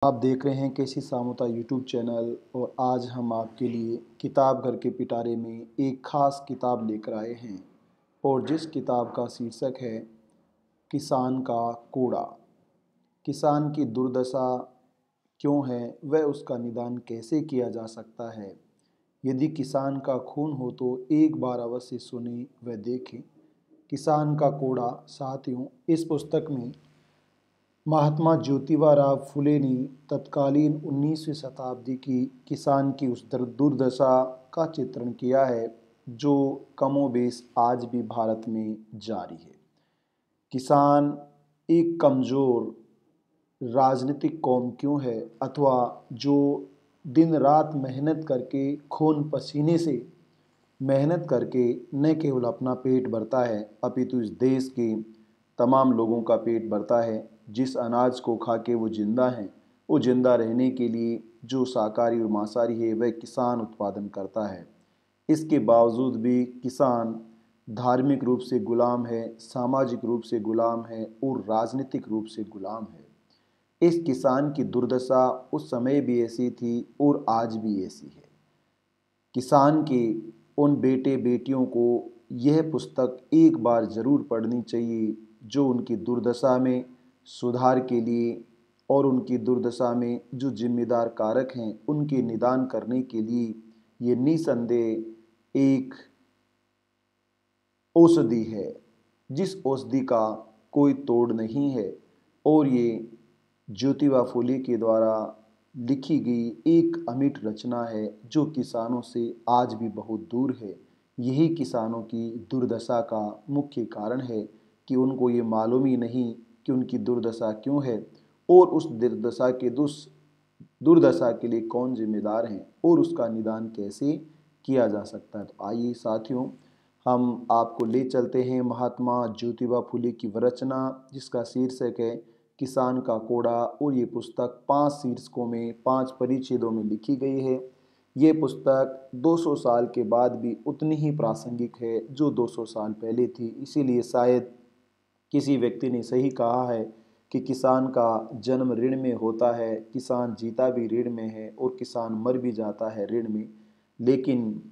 आप देख रहे हैं केसी सामुता यूट्यूब चैनल और आज हम आपके लिए किताब घर के पिटारे में एक ख़ास किताब लेकर आए हैं और जिस किताब का शीर्षक है किसान का कूड़ा। किसान की दुर्दशा क्यों है, वह उसका निदान कैसे किया जा सकता है। यदि किसान का खून हो तो एक बार अवश्य सुने व देखें। किसान का कूड़ा। साथियों, इस पुस्तक में महात्मा ज्योतिबा राव फुले ने तत्कालीन 19वीं शताब्दी की किसान की उस दुर्दशा का चित्रण किया है जो कमोबेश आज भी भारत में जारी है। किसान एक कमज़ोर राजनीतिक कौम क्यों है, अथवा जो दिन रात मेहनत करके खून पसीने से मेहनत करके न केवल अपना पेट भरता है अपितु इस देश के तमाम लोगों का पेट भरता है। जिस अनाज को खा के वो जिंदा हैं, वो जिंदा रहने के लिए जो शाकाहारी और मांसाहारी है वह किसान उत्पादन करता है। इसके बावजूद भी किसान धार्मिक रूप से गुलाम है, सामाजिक रूप से गुलाम है और राजनीतिक रूप से गुलाम है। इस किसान की दुर्दशा उस समय भी ऐसी थी और आज भी ऐसी है। किसान के उन बेटे बेटियों को यह पुस्तक एक बार ज़रूर पढ़नी चाहिए जो उनकी दुर्दशा में सुधार के लिए और उनकी दुर्दशा में जो जिम्मेदार कारक हैं उनके निदान करने के लिए ये निसंदेह एक औषधि है, जिस औषधि का कोई तोड़ नहीं है। और ये ज्योतिबा फुले के द्वारा लिखी गई एक अमिट रचना है जो किसानों से आज भी बहुत दूर है। यही किसानों की दुर्दशा का मुख्य कारण है कि उनको ये मालूम ही नहीं कि उनकी दुर्दशा क्यों है और उस दुर्दशा के लिए कौन जिम्मेदार हैं और उसका निदान कैसे किया जा सकता है। तो आइए साथियों, हम आपको ले चलते हैं महात्मा ज्योतिबा फुले की रचना जिसका शीर्षक है किसान का कोड़ा। और ये पुस्तक 5 शीर्षकों में 5 परिच्छेदों में लिखी गई है। ये पुस्तक 200 साल के बाद भी उतनी ही प्रासंगिक है जो 200 साल पहले थी। इसीलिए शायद किसी व्यक्ति ने सही कहा है कि किसान का जन्म ऋण में होता है, किसान जीता भी ऋण में है और किसान मर भी जाता है ऋण में। लेकिन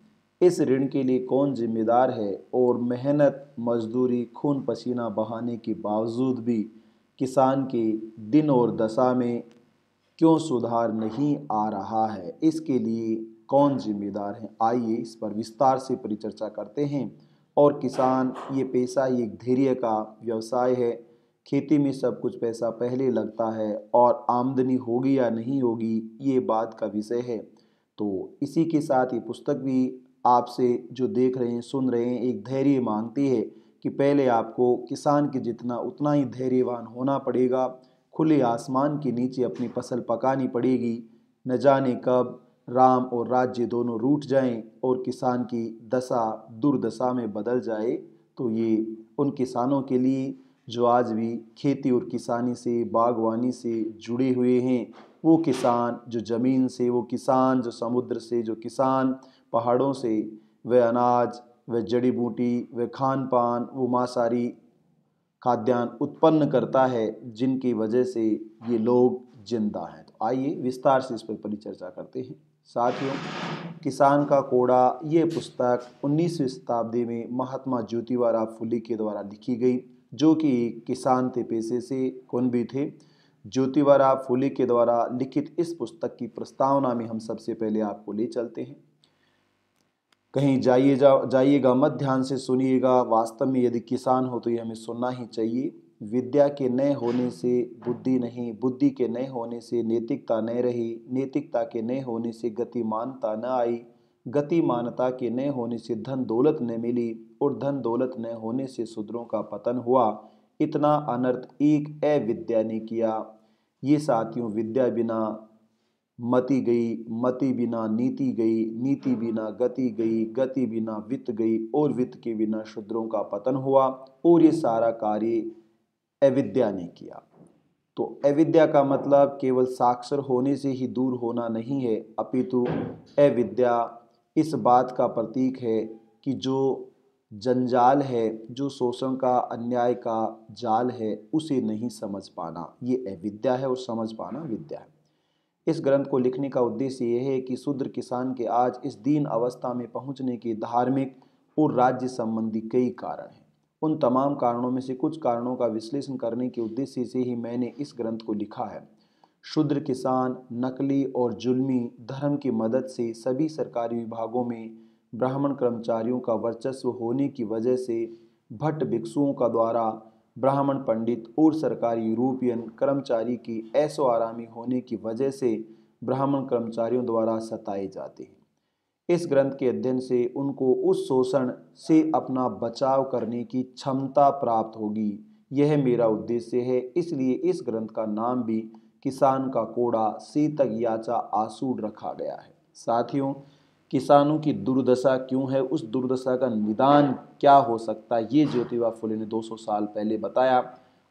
इस ऋण के लिए कौन जिम्मेदार है और मेहनत मजदूरी खून पसीना बहाने के बावजूद भी किसान के दिन और दशा में क्यों सुधार नहीं आ रहा है, इसके लिए कौन जिम्मेदार है। आइए इस पर विस्तार से परिचर्चा करते हैं। और किसान ये पेशा ये एक धैर्य का व्यवसाय है। खेती में सब कुछ पैसा पहले लगता है और आमदनी होगी या नहीं होगी ये बात का विषय है। तो इसी के साथ ये पुस्तक भी आपसे जो देख रहे हैं सुन रहे हैं एक धैर्य मांगती है कि पहले आपको किसान के जितना उतना ही धैर्यवान होना पड़ेगा। खुले आसमान के नीचे अपनी फसल पकानी पड़ेगी। न जाने कब राम और राज्य दोनों रूठ जाएं और किसान की दशा दुर्दशा में बदल जाए। तो ये उन किसानों के लिए जो आज भी खेती और किसानी से बागवानी से जुड़े हुए हैं, वो किसान जो ज़मीन से, वो किसान जो समुद्र से, जो किसान पहाड़ों से, वह अनाज, वह जड़ी बूटी, वह खान पान, वो मांसाहारी खाद्यान्न उत्पन्न करता है जिनकी वजह से ये लोग जिंदा हैं। तो आइए विस्तार से इस पर परिचर्चा करते हैं। साथियों, किसान का कोड़ा ये पुस्तक 19वीं शताब्दी में महात्मा ज्योतिबा राव फुले के द्वारा लिखी गई, जो कि एक किसान थे, पेशे से कुणबी थे। ज्योतिबा राव फुले के द्वारा लिखित इस पुस्तक की प्रस्तावना में हम सबसे पहले आपको ले चलते हैं। कहीं जाइएगा मत, ध्यान से सुनिएगा। वास्तव में यदि किसान हो तो ये हमें सुनना ही चाहिए। विद्या के न होने से बुद्धि नहीं, बुद्धि के न होने से नैतिकता न रही, नैतिकता के न होने से गतिमानता न आई, गतिमानता के न होने से धन दौलत न मिली और धन दौलत न होने से शूद्रों का पतन हुआ। इतना अनर्थ एक अविद्या ने किया। ये साथियों, विद्या बिना मति गई, मति बिना नीति गई, नीति बिना गति गई, गति बिना वित्त गई और वित्त के बिना शूद्रों का पतन हुआ। और ये सारा कार्य अविद्या ने किया। तो अविद्या का मतलब केवल साक्षर होने से ही दूर होना नहीं है, अपितु अविद्या इस बात का प्रतीक है कि जो जंजाल है, जो शोषण का अन्याय का जाल है, उसे नहीं समझ पाना ये अविद्या है और समझ पाना विद्या है। इस ग्रंथ को लिखने का उद्देश्य यह है कि शूद्र किसान के आज इस दीन अवस्था में पहुंचने के धार्मिक और राज्य संबंधी कई कारण हैं। उन तमाम कारणों में से कुछ कारणों का विश्लेषण करने के उद्देश्य से ही मैंने इस ग्रंथ को लिखा है। शूद्र किसान नकली और जुल्मी धर्म की मदद से सभी सरकारी विभागों में ब्राह्मण कर्मचारियों का वर्चस्व होने की वजह से भट्ट भिक्षुओं का द्वारा ब्राह्मण पंडित और सरकारी यूरोपियन कर्मचारी की ऐशो आरामी होने की वजह से ब्राह्मण कर्मचारियों द्वारा सताए जाते हैं। इस ग्रंथ के अध्ययन से उनको उस शोषण से अपना बचाव करने की क्षमता प्राप्त होगी। यह मेरा उद्देश्य है। इसलिए इस ग्रंथ का नाम भी किसान का कोड़ा सीतक याचा आसूड रखा गया है। साथियों, किसानों की दुर्दशा क्यों है, उस दुर्दशा का निदान क्या हो सकता है, ये ज्योतिबा फुले ने 200 साल पहले बताया।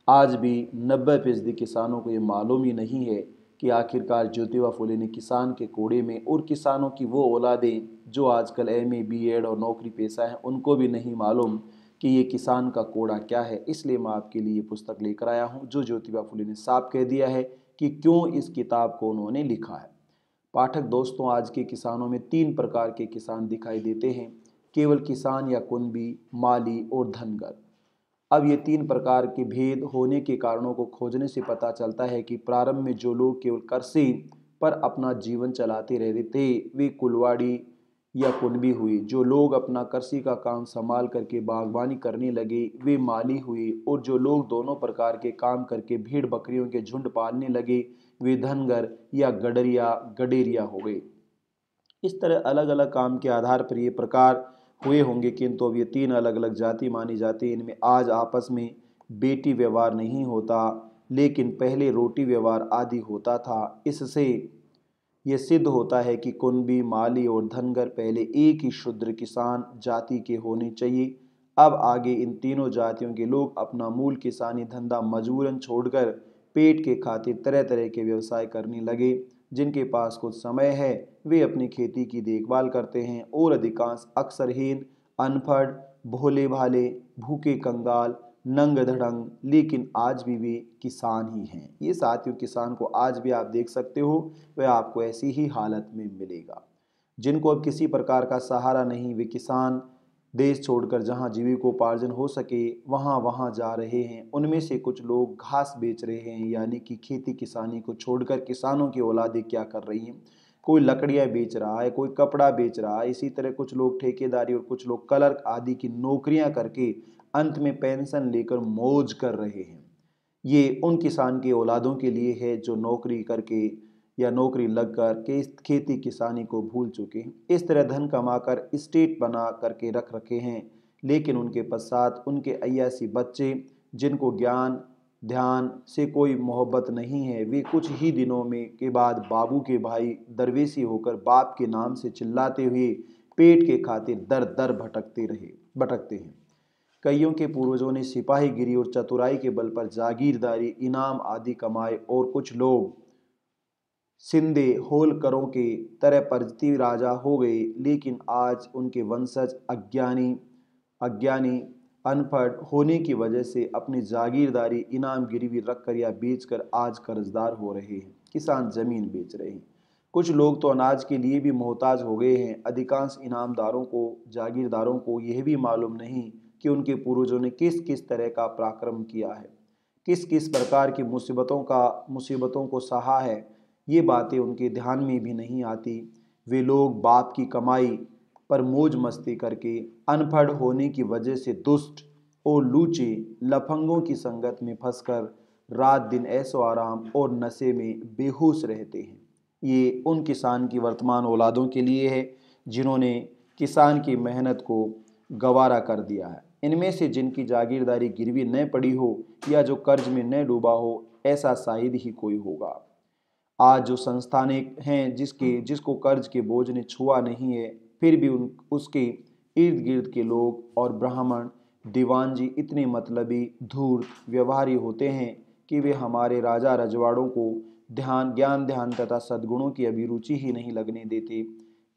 आज भी 90% किसानों को ये मालूम ही नहीं है कि आखिरकार ज्योतिबा फुले ने किसान के कोड़े में, और किसानों की वो औलादें जो आजकल MA BEd और नौकरी पेशा हैं, उनको भी नहीं मालूम कि ये किसान का कोड़ा क्या है। इसलिए मैं आपके लिए ये पुस्तक लेकर आया हूँ जो ज्योतिबा फुले ने साफ कह दिया है कि क्यों इस किताब को उन्होंने लिखा है। पाठक दोस्तों, आज के किसानों में 3 प्रकार के किसान दिखाई देते हैं: केवल किसान या कुनबी, माली और धनगर। अब ये 3 प्रकार के भेद होने के कारणों को खोजने से पता चलता है कि प्रारंभ में जो लोग केवल कृषि पर अपना जीवन चलाते रहते थे वे कुलवाड़ी या कुनबी हुए। जो लोग अपना कृषि का काम संभाल करके बागवानी करने लगे वे माली हुए, और जो लोग दोनों प्रकार के काम करके भेड़ बकरियों के झुंड पालने लगे वे धनगर या गडेरिया हो गए। इस तरह अलग अलग काम के आधार पर ये प्रकार हुए होंगे, किंतु अब ये 3 अलग अलग जाति मानी जाती है। इनमें आज आपस में बेटी व्यवहार नहीं होता, लेकिन पहले रोटी व्यवहार आदि होता था। इससे ये सिद्ध होता है कि कुनबी, माली और धनगर पहले एक ही शूद्र किसान जाति के होने चाहिए। अब आगे इन तीनों जातियों के लोग अपना मूल किसानी धंधा मजबूरन छोड़कर पेट के खातिर तरह तरह के व्यवसाय करने लगे। जिनके पास कुछ समय है वे अपनी खेती की देखभाल करते हैं, और अधिकांश अक्सरहीन, अनपढ़, भोले भाले, भूखे कंगाल, नंग धड़ंग, लेकिन आज भी वे किसान ही हैं। ये साथियों, किसान को आज भी आप देख सकते हो, वह आपको ऐसी ही हालत में मिलेगा। जिनको अब किसी प्रकार का सहारा नहीं, वे किसान देश छोड़कर जहां जीविकोपार्जन हो सके वहां जा रहे हैं। उनमें से कुछ लोग घास बेच रहे हैं, यानी कि खेती किसानी को छोड़कर किसानों की औलादें क्या कर रही हैं। कोई लकड़ियां बेच रहा है, कोई कपड़ा बेच रहा है। इसी तरह कुछ लोग ठेकेदारी और कुछ लोग क्लर्क आदि की नौकरियां करके अंत में पेंशन लेकर मौज कर रहे हैं। ये उन किसान की औलादों के लिए है जो नौकरी करके या नौकरी लगकर के खेती किसानी को भूल चुके हैं। इस तरह धन कमाकर स्टेट बना करके रख रखे हैं, लेकिन उनके पश्चात उनके अय्यासी बच्चे जिनको ज्ञान ध्यान से कोई मोहब्बत नहीं है, वे कुछ ही दिनों में के बाद बाबू के भाई दरवेशी होकर बाप के नाम से चिल्लाते हुए पेट के खातिर दर दर भटकते हैं। कईयों के पूर्वजों ने सिपाहीगिरी और चतुराई के बल पर जागीरदारी, इनाम आदि कमाए, और कुछ लोग सिंधे होलकरों के तरह परजती राजा हो गए। लेकिन आज उनके वंशज अज्ञानी अनपढ़ होने की वजह से अपनी जागीरदारी इनाम गिरवी रखकर या बेचकर आज कर्जदार हो रहे हैं। किसान जमीन बेच रहे हैं। कुछ लोग तो अनाज के लिए भी मोहताज हो गए हैं। अधिकांश इनामदारों को, जागीरदारों को यह भी मालूम नहीं कि उनके पूर्वजों ने किस किस तरह का पराक्रम किया है, किस किस प्रकार की मुसीबतों को सहा है। ये बातें उनके ध्यान में भी नहीं आती। वे लोग बाप की कमाई पर मौज मस्ती करके अनपढ़ होने की वजह से दुष्ट और लूचे लफंगों की संगत में फंसकर रात दिन ऐशो आराम और नशे में बेहोश रहते हैं। ये उन किसान की वर्तमान औलादों के लिए है जिन्होंने किसान की मेहनत को गवारा कर दिया है। इनमें से जिनकी जागीरदारी गिरवी न पड़ी हो या जो कर्ज में न डूबा हो, ऐसा शायद ही कोई होगा। आज जो संस्थानें हैं जिसको कर्ज के बोझ ने छुआ नहीं है, फिर भी उसके इर्द गिर्द के लोग और ब्राह्मण दीवान जी इतने मतलबी, धूर्त, व्यवहारी होते हैं कि वे हमारे राजा रजवाड़ों को ज्ञान ध्यान तथा सद्गुणों की अभिरुचि ही नहीं लगने देते।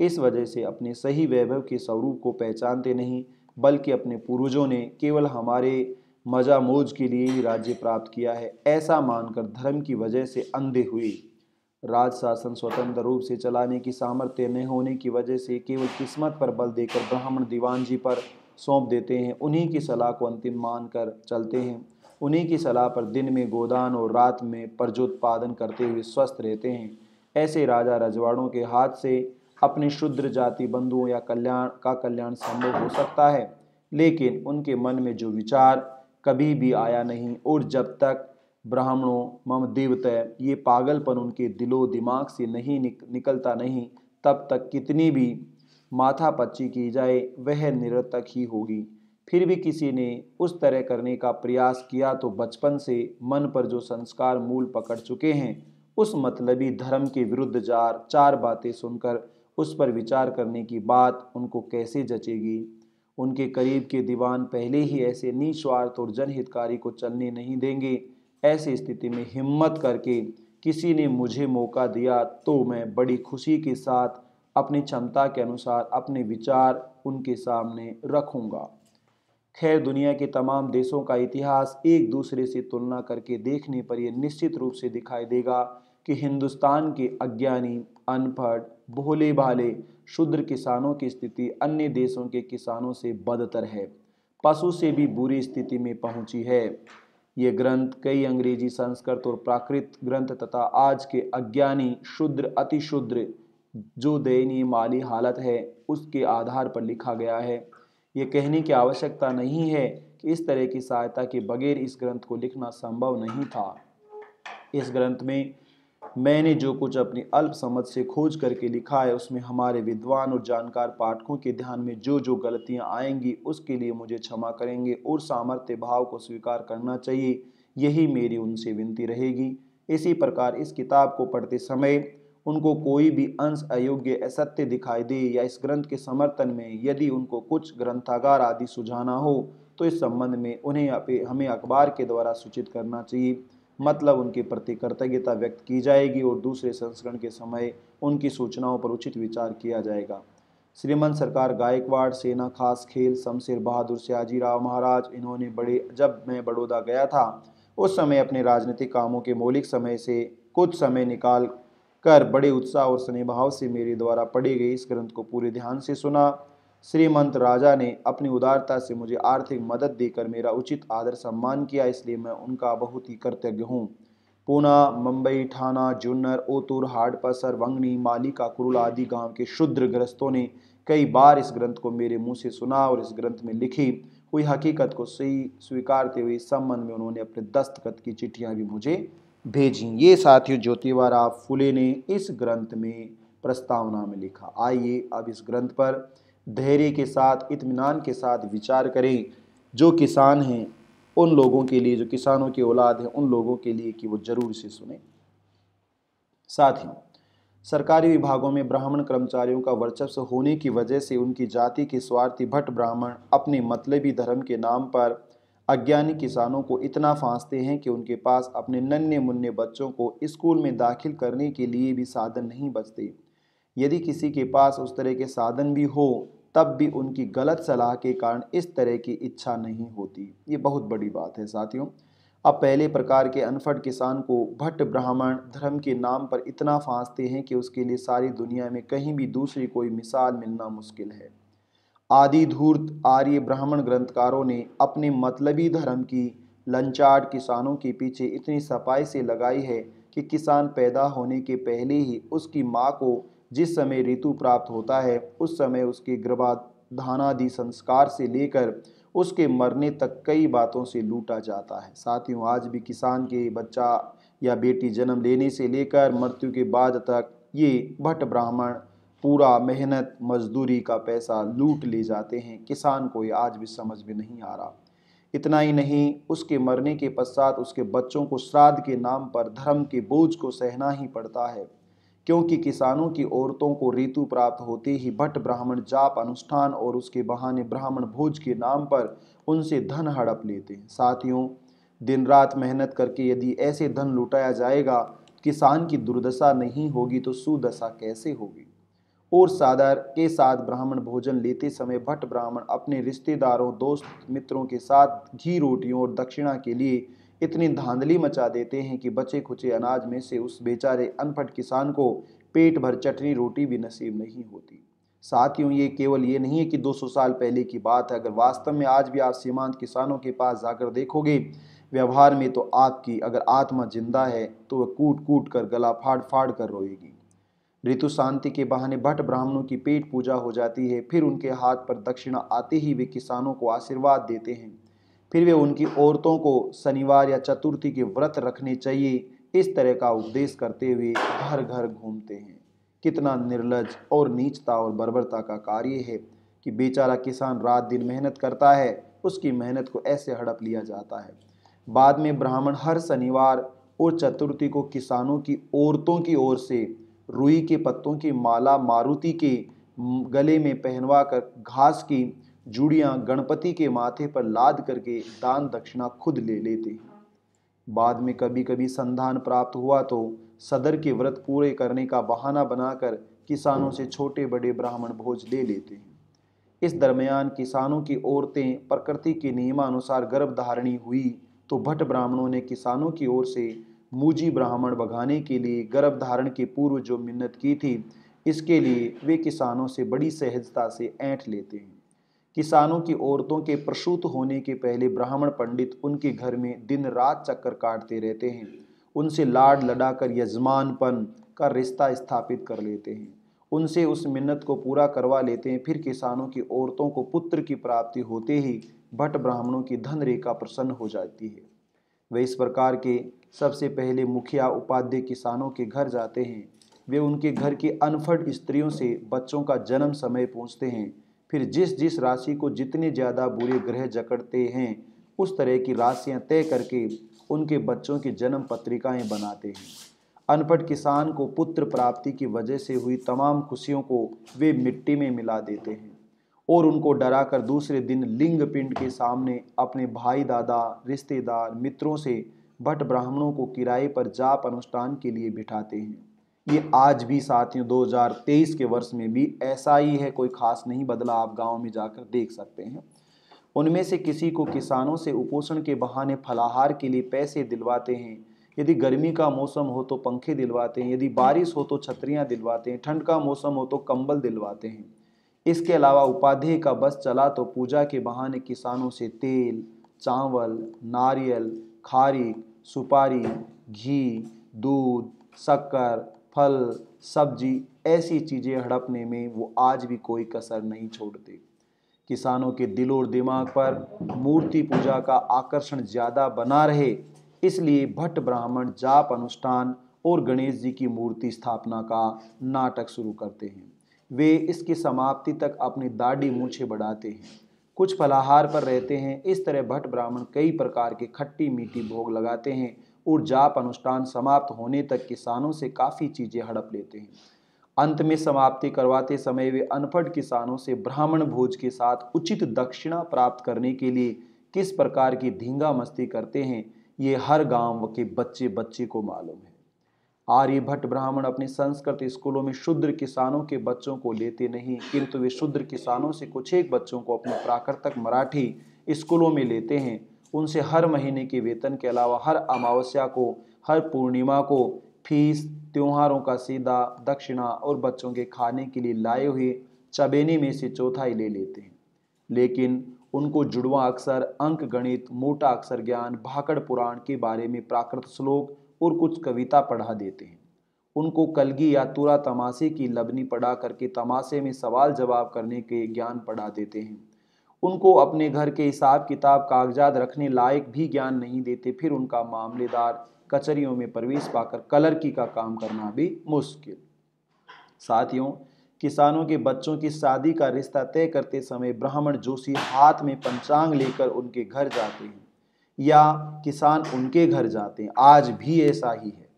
इस वजह से अपने सही वैभव के स्वरूप को पहचानते नहीं, बल्कि अपने पूर्वजों ने केवल हमारे मजा मौज के लिए ही राज्य प्राप्त किया है ऐसा मानकर धर्म की वजह से अंधे हुए। राज शासन स्वतंत्र रूप से चलाने की सामर्थ्य न होने की वजह से केवल किस्मत पर बल देकर ब्राह्मण दीवान जी पर सौंप देते हैं। उन्हीं की सलाह को अंतिम मानकर चलते हैं। उन्हीं की सलाह पर दिन में गोदान और रात में प्रजोत्पादन करते हुए स्वस्थ रहते हैं। ऐसे राजा रजवाड़ों के हाथ से अपने शुद्र जाति बंधुओं या कल्याण संभव हो सकता है, लेकिन उनके मन में जो विचार कभी भी आया नहीं, और जब तक ब्राह्मणों मम देवतय ये पागलपन उनके दिलो दिमाग से नहीं निकलता नहीं, तब तक कितनी भी माथापच्ची की जाए वह निरर्थक ही होगी। फिर भी किसी ने उस तरह करने का प्रयास किया तो बचपन से मन पर जो संस्कार मूल पकड़ चुके हैं, उस मतलबी धर्म के विरुद्ध चार बातें सुनकर उस पर विचार करने की बात उनको कैसे जचेगी। उनके करीब के दीवान पहले ही ऐसे निस्वार्थ और जनहितकारी को चलने नहीं देंगे। ऐसी स्थिति में हिम्मत करके किसी ने मुझे मौका दिया तो मैं बड़ी खुशी के साथ अपनी क्षमता के अनुसार अपने विचार उनके सामने रखूंगा। खैर, दुनिया के तमाम देशों का इतिहास एक दूसरे से तुलना करके देखने पर यह निश्चित रूप से दिखाई देगा कि हिंदुस्तान के अज्ञानी, अनपढ़, भोले भाले शूद्र किसानों की स्थिति अन्य देशों के किसानों से बदतर है, पशु से भी बुरी स्थिति में पहुंची है। ये ग्रंथ कई अंग्रेजी, संस्कृत और प्राकृत ग्रंथ तथा आज के अज्ञानी शूद्र अति शूद्र जो दयनीय माली हालत है उसके आधार पर लिखा गया है। ये कहने की आवश्यकता नहीं है कि इस तरह की सहायता के बगैर इस ग्रंथ को लिखना संभव नहीं था। इस ग्रंथ में मैंने जो कुछ अपनी अल्प समझ से खोज करके लिखा है, उसमें हमारे विद्वान और जानकार पाठकों के ध्यान में जो जो गलतियां आएंगी उसके लिए मुझे क्षमा करेंगे और सामर्थ्य भाव को स्वीकार करना चाहिए, यही मेरी उनसे विनती रहेगी। इसी प्रकार इस किताब को पढ़ते समय उनको कोई भी अंश अयोग्य, असत्य दिखाई दे या इस ग्रंथ के समर्थन में यदि उनको कुछ ग्रंथागार आदि सुझाना हो तो इस संबंध में उन्हें हमें अखबार के द्वारा सूचित करना चाहिए। मतलब उनके प्रति कृतज्ञता व्यक्त की जाएगी और दूसरे संस्करण के समय उनकी सूचनाओं पर उचित विचार किया जाएगा। श्रीमंत सरकार गायकवाड़, सेना खास खेल, शमशेर बहादुर, सयाजीराव महाराज, इन्होंने जब मैं बड़ौदा गया था उस समय अपने राजनीतिक कामों के मौलिक समय से कुछ समय निकाल कर बड़े उत्साह और स्नेहभाव से मेरे द्वारा पढ़े गए इस ग्रंथ को पूरे ध्यान से सुना। श्रीमंत राजा ने अपनी उदारता से मुझे आर्थिक मदद देकर मेरा उचित आदर सम्मान किया, इसलिए मैं उनका बहुत ही कृतज्ञ हूँ। पूना, मुंबई, ठाना, जुन्नर, ओतूर, हाडपसर, वंगनी, मालिका, कुरुल आदि गांव के शुद्र गृहस्थों ने कई बार इस ग्रंथ को मेरे मुंह से सुना और इस ग्रंथ में लिखी हुई हकीकत को सही स्वीकारते हुए इस संबंध में उन्होंने अपने दस्तखत की चिट्ठियां भी मुझे भेजी। ये साथियों ज्योतिबा फुले ने इस ग्रंथ में प्रस्तावना में लिखा। आइए अब इस ग्रंथ पर धैर्य के साथ, इत्मीनान के साथ विचार करें। जो किसान हैं उन लोगों के लिए, जो किसानों की औलाद है उन लोगों के लिए कि वो जरूर इसे सुने। साथियों, सरकारी विभागों में ब्राह्मण कर्मचारियों का वर्चस्व होने की वजह से उनकी जाति के स्वार्थी भट्ट ब्राह्मण अपने मतलबी धर्म के नाम पर अज्ञानी किसानों को इतना फांसते हैं कि उनके पास अपने नन्हे मुन्ने बच्चों को स्कूल में दाखिल करने के लिए भी साधन नहीं बचते। यदि किसी के पास उस तरह के साधन भी हो तब भी उनकी गलत सलाह के कारण इस तरह की इच्छा नहीं होती। ये बहुत बड़ी बात है साथियों। अब पहले प्रकार के अनपढ़ किसान को भट्ट ब्राह्मण धर्म के नाम पर इतना फांसते हैं कि उसके लिए सारी दुनिया में कहीं भी दूसरी कोई मिसाल मिलना मुश्किल है। आदि धूर्त आर्य ब्राह्मण ग्रंथकारों ने अपने मतलबी धर्म की लंचाट किसानों के पीछे इतनी सफाई से लगाई है कि किसान पैदा होने के पहले ही उसकी माँ को जिस समय ऋतु प्राप्त होता है उस समय उसके गर्भाधानादि संस्कार से लेकर उसके मरने तक कई बातों से लूटा जाता है। साथियों, आज भी किसान के बच्चा या बेटी जन्म लेने से लेकर मृत्यु के बाद तक ये भट्ट ब्राह्मण पूरा मेहनत मजदूरी का पैसा लूट ले जाते हैं। किसान को ये आज भी समझ में नहीं आ रहा। इतना ही नहीं, उसके मरने के पश्चात उसके बच्चों को श्राद्ध के नाम पर धर्म के बोझ को सहना ही पड़ता है, क्योंकि किसानों की औरतों को ऋतु प्राप्त होते ही भट्ट ब्राह्मण जाप अनुष्ठान और उसके बहाने ब्राह्मण भोज के नाम पर उनसे धन हड़प लेते हैं। साथियों, दिन रात मेहनत करके यदि ऐसे धन लुटाया जाएगा, किसान की दुर्दशा नहीं होगी तो सुदशा कैसे होगी। और सादर के साथ ब्राह्मण भोजन लेते समय भट्ट ब्राह्मण अपने रिश्तेदारों, दोस्त मित्रों के साथ घी रोटियों और दक्षिणा के लिए इतनी धांधली मचा देते हैं कि बचे खुचे अनाज में से उस बेचारे अनपढ़ किसान को पेट भर चटनी रोटी भी नसीब नहीं होती। साथियों, ये केवल ये नहीं है कि 200 साल पहले की बात है। अगर वास्तव में आज भी आप सीमांत किसानों के पास जाकर देखोगे, व्यवहार में तो आपकी अगर आत्मा जिंदा है तो वह कूट कूट कर गला फाड़ फाड़ कर रोएगी। ऋतु शांति के बहाने भट्ट ब्राह्मणों की पेट पूजा हो जाती है। फिर उनके हाथ पर दक्षिणा आते ही वे किसानों को आशीर्वाद देते हैं। फिर वे उनकी औरतों को शनिवार या चतुर्थी के व्रत रखने चाहिए, इस तरह का उपदेश करते हुए घर घर घूमते हैं। कितना निर्लज और नीचता और बर्बरता का कार्य है कि बेचारा किसान रात दिन मेहनत करता है, उसकी मेहनत को ऐसे हड़प लिया जाता है। बाद में ब्राह्मण हर शनिवार और चतुर्थी को किसानों की औरतों की ओर से रुई के पत्तों की माला मारुति के गले में पहनवा कर घास की जुड़ियां गणपति के माथे पर लाद करके दान दक्षिणा खुद ले लेते हैं। बाद में कभी कभी संधान प्राप्त हुआ तो सदर के व्रत पूरे करने का बहाना बनाकर किसानों से छोटे बड़े ब्राह्मण भोज ले लेते हैं। इस दरमियान किसानों की औरतें प्रकृति के नियमानुसार गर्भधारणी हुई तो भट्ट ब्राह्मणों ने किसानों की ओर से मूजी ब्राह्मण भगाने के लिए गर्भधारण के पूर्व जो मिन्नत की थी, इसके लिए वे किसानों से बड़ी सहजता से ऐंठ लेते हैं। किसानों की औरतों के प्रसूत होने के पहले ब्राह्मण पंडित उनके घर में दिन रात चक्कर काटते रहते हैं। उनसे लाड लडाकर यजमानपन का रिश्ता स्थापित कर लेते हैं। उनसे उस मिन्नत को पूरा करवा लेते हैं। फिर किसानों की औरतों को पुत्र की प्राप्ति होते ही भट्ट ब्राह्मणों की धन रेखा प्रसन्न हो जाती है। वे इस प्रकार के सबसे पहले मुखिया उपाध्याय किसानों के घर जाते हैं। वे उनके घर की अनफड स्त्रियों से बच्चों का जन्म समय पूछते हैं। फिर जिस जिस राशि को जितने ज़्यादा बुरे ग्रह जकड़ते हैं, उस तरह की राशियां तय करके उनके बच्चों की जन्म पत्रिकाएं बनाते हैं। अनपढ़ किसान को पुत्र प्राप्ति की वजह से हुई तमाम खुशियों को वे मिट्टी में मिला देते हैं और उनको डराकर दूसरे दिन लिंग पिंड के सामने अपने भाई दादा रिश्तेदार मित्रों से भट्ट ब्राह्मणों को किराए पर जाप अनुष्ठान के लिए बिठाते हैं। ये आज भी साथियों 2023 के वर्ष में भी ऐसा ही है, कोई खास नहीं बदला। आप गांव में जाकर देख सकते हैं। उनमें से किसी को किसानों से उपोषण के बहाने फलाहार के लिए पैसे दिलवाते हैं। यदि गर्मी का मौसम हो तो पंखे दिलवाते हैं, यदि बारिश हो तो छतरियां दिलवाते हैं, ठंड का मौसम हो तो कंबल दिलवाते हैं। इसके अलावा उपाध्याय का बस चला तो पूजा के बहाने किसानों से तेल, चावल, नारियल, खारिक, सुपारी, घी, दूध, शक्कर, फल, सब्जी ऐसी चीज़ें हड़पने में वो आज भी कोई कसर नहीं छोड़ते। किसानों के दिल और दिमाग पर मूर्ति पूजा का आकर्षण ज़्यादा बना रहे, इसलिए भट्ट ब्राह्मण जाप अनुष्ठान और गणेश जी की मूर्ति स्थापना का नाटक शुरू करते हैं। वे इसकी समाप्ति तक अपनी दाढ़ी मूछें बढ़ाते हैं, कुछ फलाहार पर रहते हैं। इस तरह भट्ट ब्राह्मण कई प्रकार के खट्टी मीठी भोग लगाते हैं और जाप अनुष्ठान समाप्त होने तक किसानों से काफ़ी चीज़ें हड़प लेते हैं। अंत में समाप्ति करवाते समय वे अनपढ़ किसानों से ब्राह्मण भोज के साथ उचित दक्षिणा प्राप्त करने के लिए किस प्रकार की धींगा मस्ती करते हैं, ये हर गांव के बच्चे बच्चे को मालूम है। आर्यभट्ट ब्राह्मण अपने संस्कृत स्कूलों में शूद्र किसानों के बच्चों को लेते नहीं, किंतु वे शूद्र किसानों से कुछ एक बच्चों को अपने प्राकृतिक मराठी स्कूलों में लेते हैं। उनसे हर महीने के वेतन के अलावा हर अमावस्या को, हर पूर्णिमा को फीस, त्योहारों का सीधा, दक्षिणा और बच्चों के खाने के लिए लाए हुए चबेने में से चौथाई ले लेते हैं। लेकिन उनको जुड़वा अक्षर, अंक गणित, मोटा अक्षर ज्ञान, भाकड़ पुराण के बारे में प्राकृत श्लोक और कुछ कविता पढ़ा देते हैं। उनको कलगी या तुरा तमाशे की लबनी पढ़ा करके तमाशे में सवाल जवाब करने के ज्ञान पढ़ा देते हैं। उनको अपने घर के हिसाब किताब कागजात रखने लायक भी ज्ञान नहीं देते। फिर उनका मामलेदार कचहरियों में प्रवेश पाकर कलरकी का काम करना भी मुश्किल। साथियों, किसानों के बच्चों की शादी का रिश्ता तय करते समय ब्राह्मण जोशी हाथ में पंचांग लेकर उनके घर जाते हैं या किसान उनके घर जाते हैं, आज भी ऐसा ही है।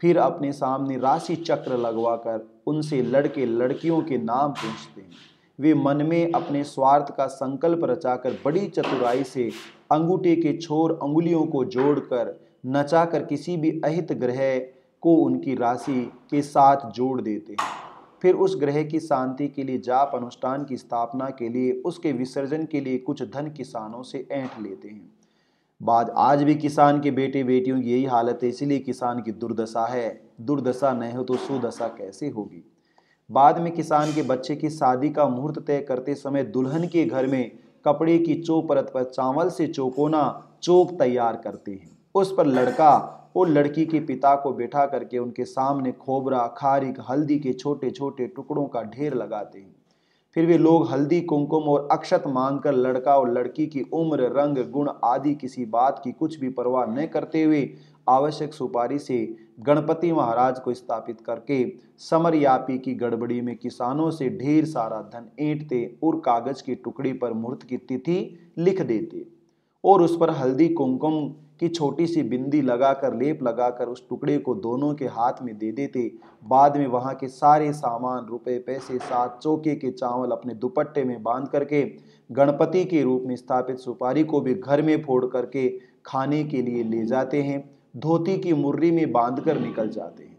फिर अपने सामने राशि चक्र लगवाकर उनसे लड़के लड़कियों के नाम पूछते हैं। वे मन में अपने स्वार्थ का संकल्प रचाकर बड़ी चतुराई से अंगूठे के छोर अंगुलियों को जोड़कर नचाकर किसी भी अहित ग्रह को उनकी राशि के साथ जोड़ देते हैं। फिर उस ग्रह की शांति के लिए, जाप अनुष्ठान की स्थापना के लिए, उसके विसर्जन के लिए कुछ धन किसानों से ऐंठ लेते हैं। बाद आज भी किसान के बेटे बेटियों की यही हालत है, इसीलिए किसान की दुर्दशा है। दुर्दशा नहीं हो तो सुदशा कैसे होगी। बाद में किसान के बच्चे की शादी का मुहूर्त तय करते समय दुल्हन के घर में कपड़े की चौपरत पर चावल से चौकोना चौक तैयार करते हैं। उस पर लड़का और लड़की के पिता को बैठा करके उनके सामने खोबरा, खारिक, हल्दी के छोटे छोटे टुकड़ों का ढेर लगाते हैं। फिर वे लोग हल्दी, कुमकुम और अक्षत मांगकर लड़का और लड़की की उम्र, रंग, गुण आदि किसी बात की कुछ भी परवाह न करते हुए आवश्यक सुपारी से गणपति महाराज को स्थापित करके समरयापी की गड़बड़ी में किसानों से ढेर सारा धन ऐंठते और कागज की टुकड़ी पर मुहूर्त की तिथि लिख देते और उस पर हल्दी, कुमकुम की छोटी सी बिंदी लगाकर, लेप लगाकर उस टुकड़े को दोनों के हाथ में दे देते। बाद में वहां के सारे सामान, रुपए, पैसे, साथ चौके के चावल अपने दुपट्टे में बांध करके गणपति के रूप में स्थापित सुपारी को भी घर में फोड़ करके खाने के लिए ले जाते हैं। धोती की मुर्री में बांधकर निकल जाते हैं।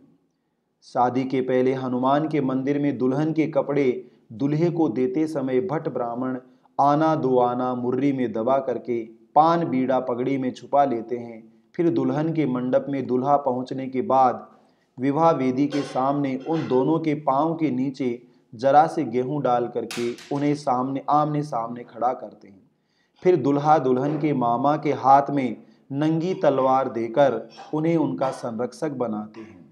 शादी के पहले हनुमान के मंदिर में दुल्हन के कपड़े दूल्हे को देते समय भट्ट ब्राह्मण आना दो आना मुर्री में दबा करके पान बीड़ा पगड़ी में छुपा लेते हैं। फिर दुल्हन के मंडप में दूल्हा पहुंचने के बाद विवाह वेदी के सामने उन दोनों के पांव के नीचे जरा से गेहूं डाल करके उन्हें सामने आमने सामने खड़ा करते हैं। फिर दुल्हा दुल्हन के मामा के हाथ में नंगी तलवार देकर उन्हें उनका संरक्षक बनाते हैं।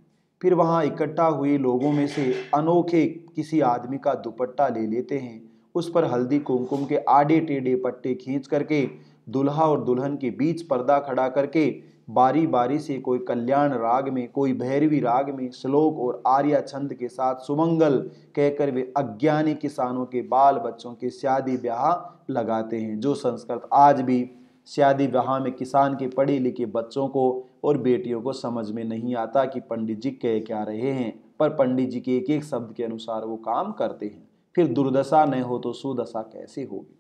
फिर वहां इकट्ठा हुए लोगों में से अनोखे किसी आदमी का दुपट्टा ले लेते हैं। उस पर हल्दी कुमकुम के आड़े टेढ़े पट्टे खींच करके दुल्हा और दुल्हन के बीच पर्दा खड़ा करके बारी बारी से कोई कल्याण राग में, कोई भैरवी राग में श्लोक और आर्या छंद के साथ सुमंगल कहकर वे अज्ञानी किसानों के बाल बच्चों के शादी ब्याह लगाते हैं। जो संस्कृत आज भी शादी ब्याह में किसान के पढ़े लिखे बच्चों को और बेटियों को समझ में नहीं आता कि पंडित जी कह क्या रहे हैं, पर पंडित जी के एक एक शब्द के अनुसार वो काम करते हैं। फिर दुर्दशा न हो तो सुदशा कैसे होगी।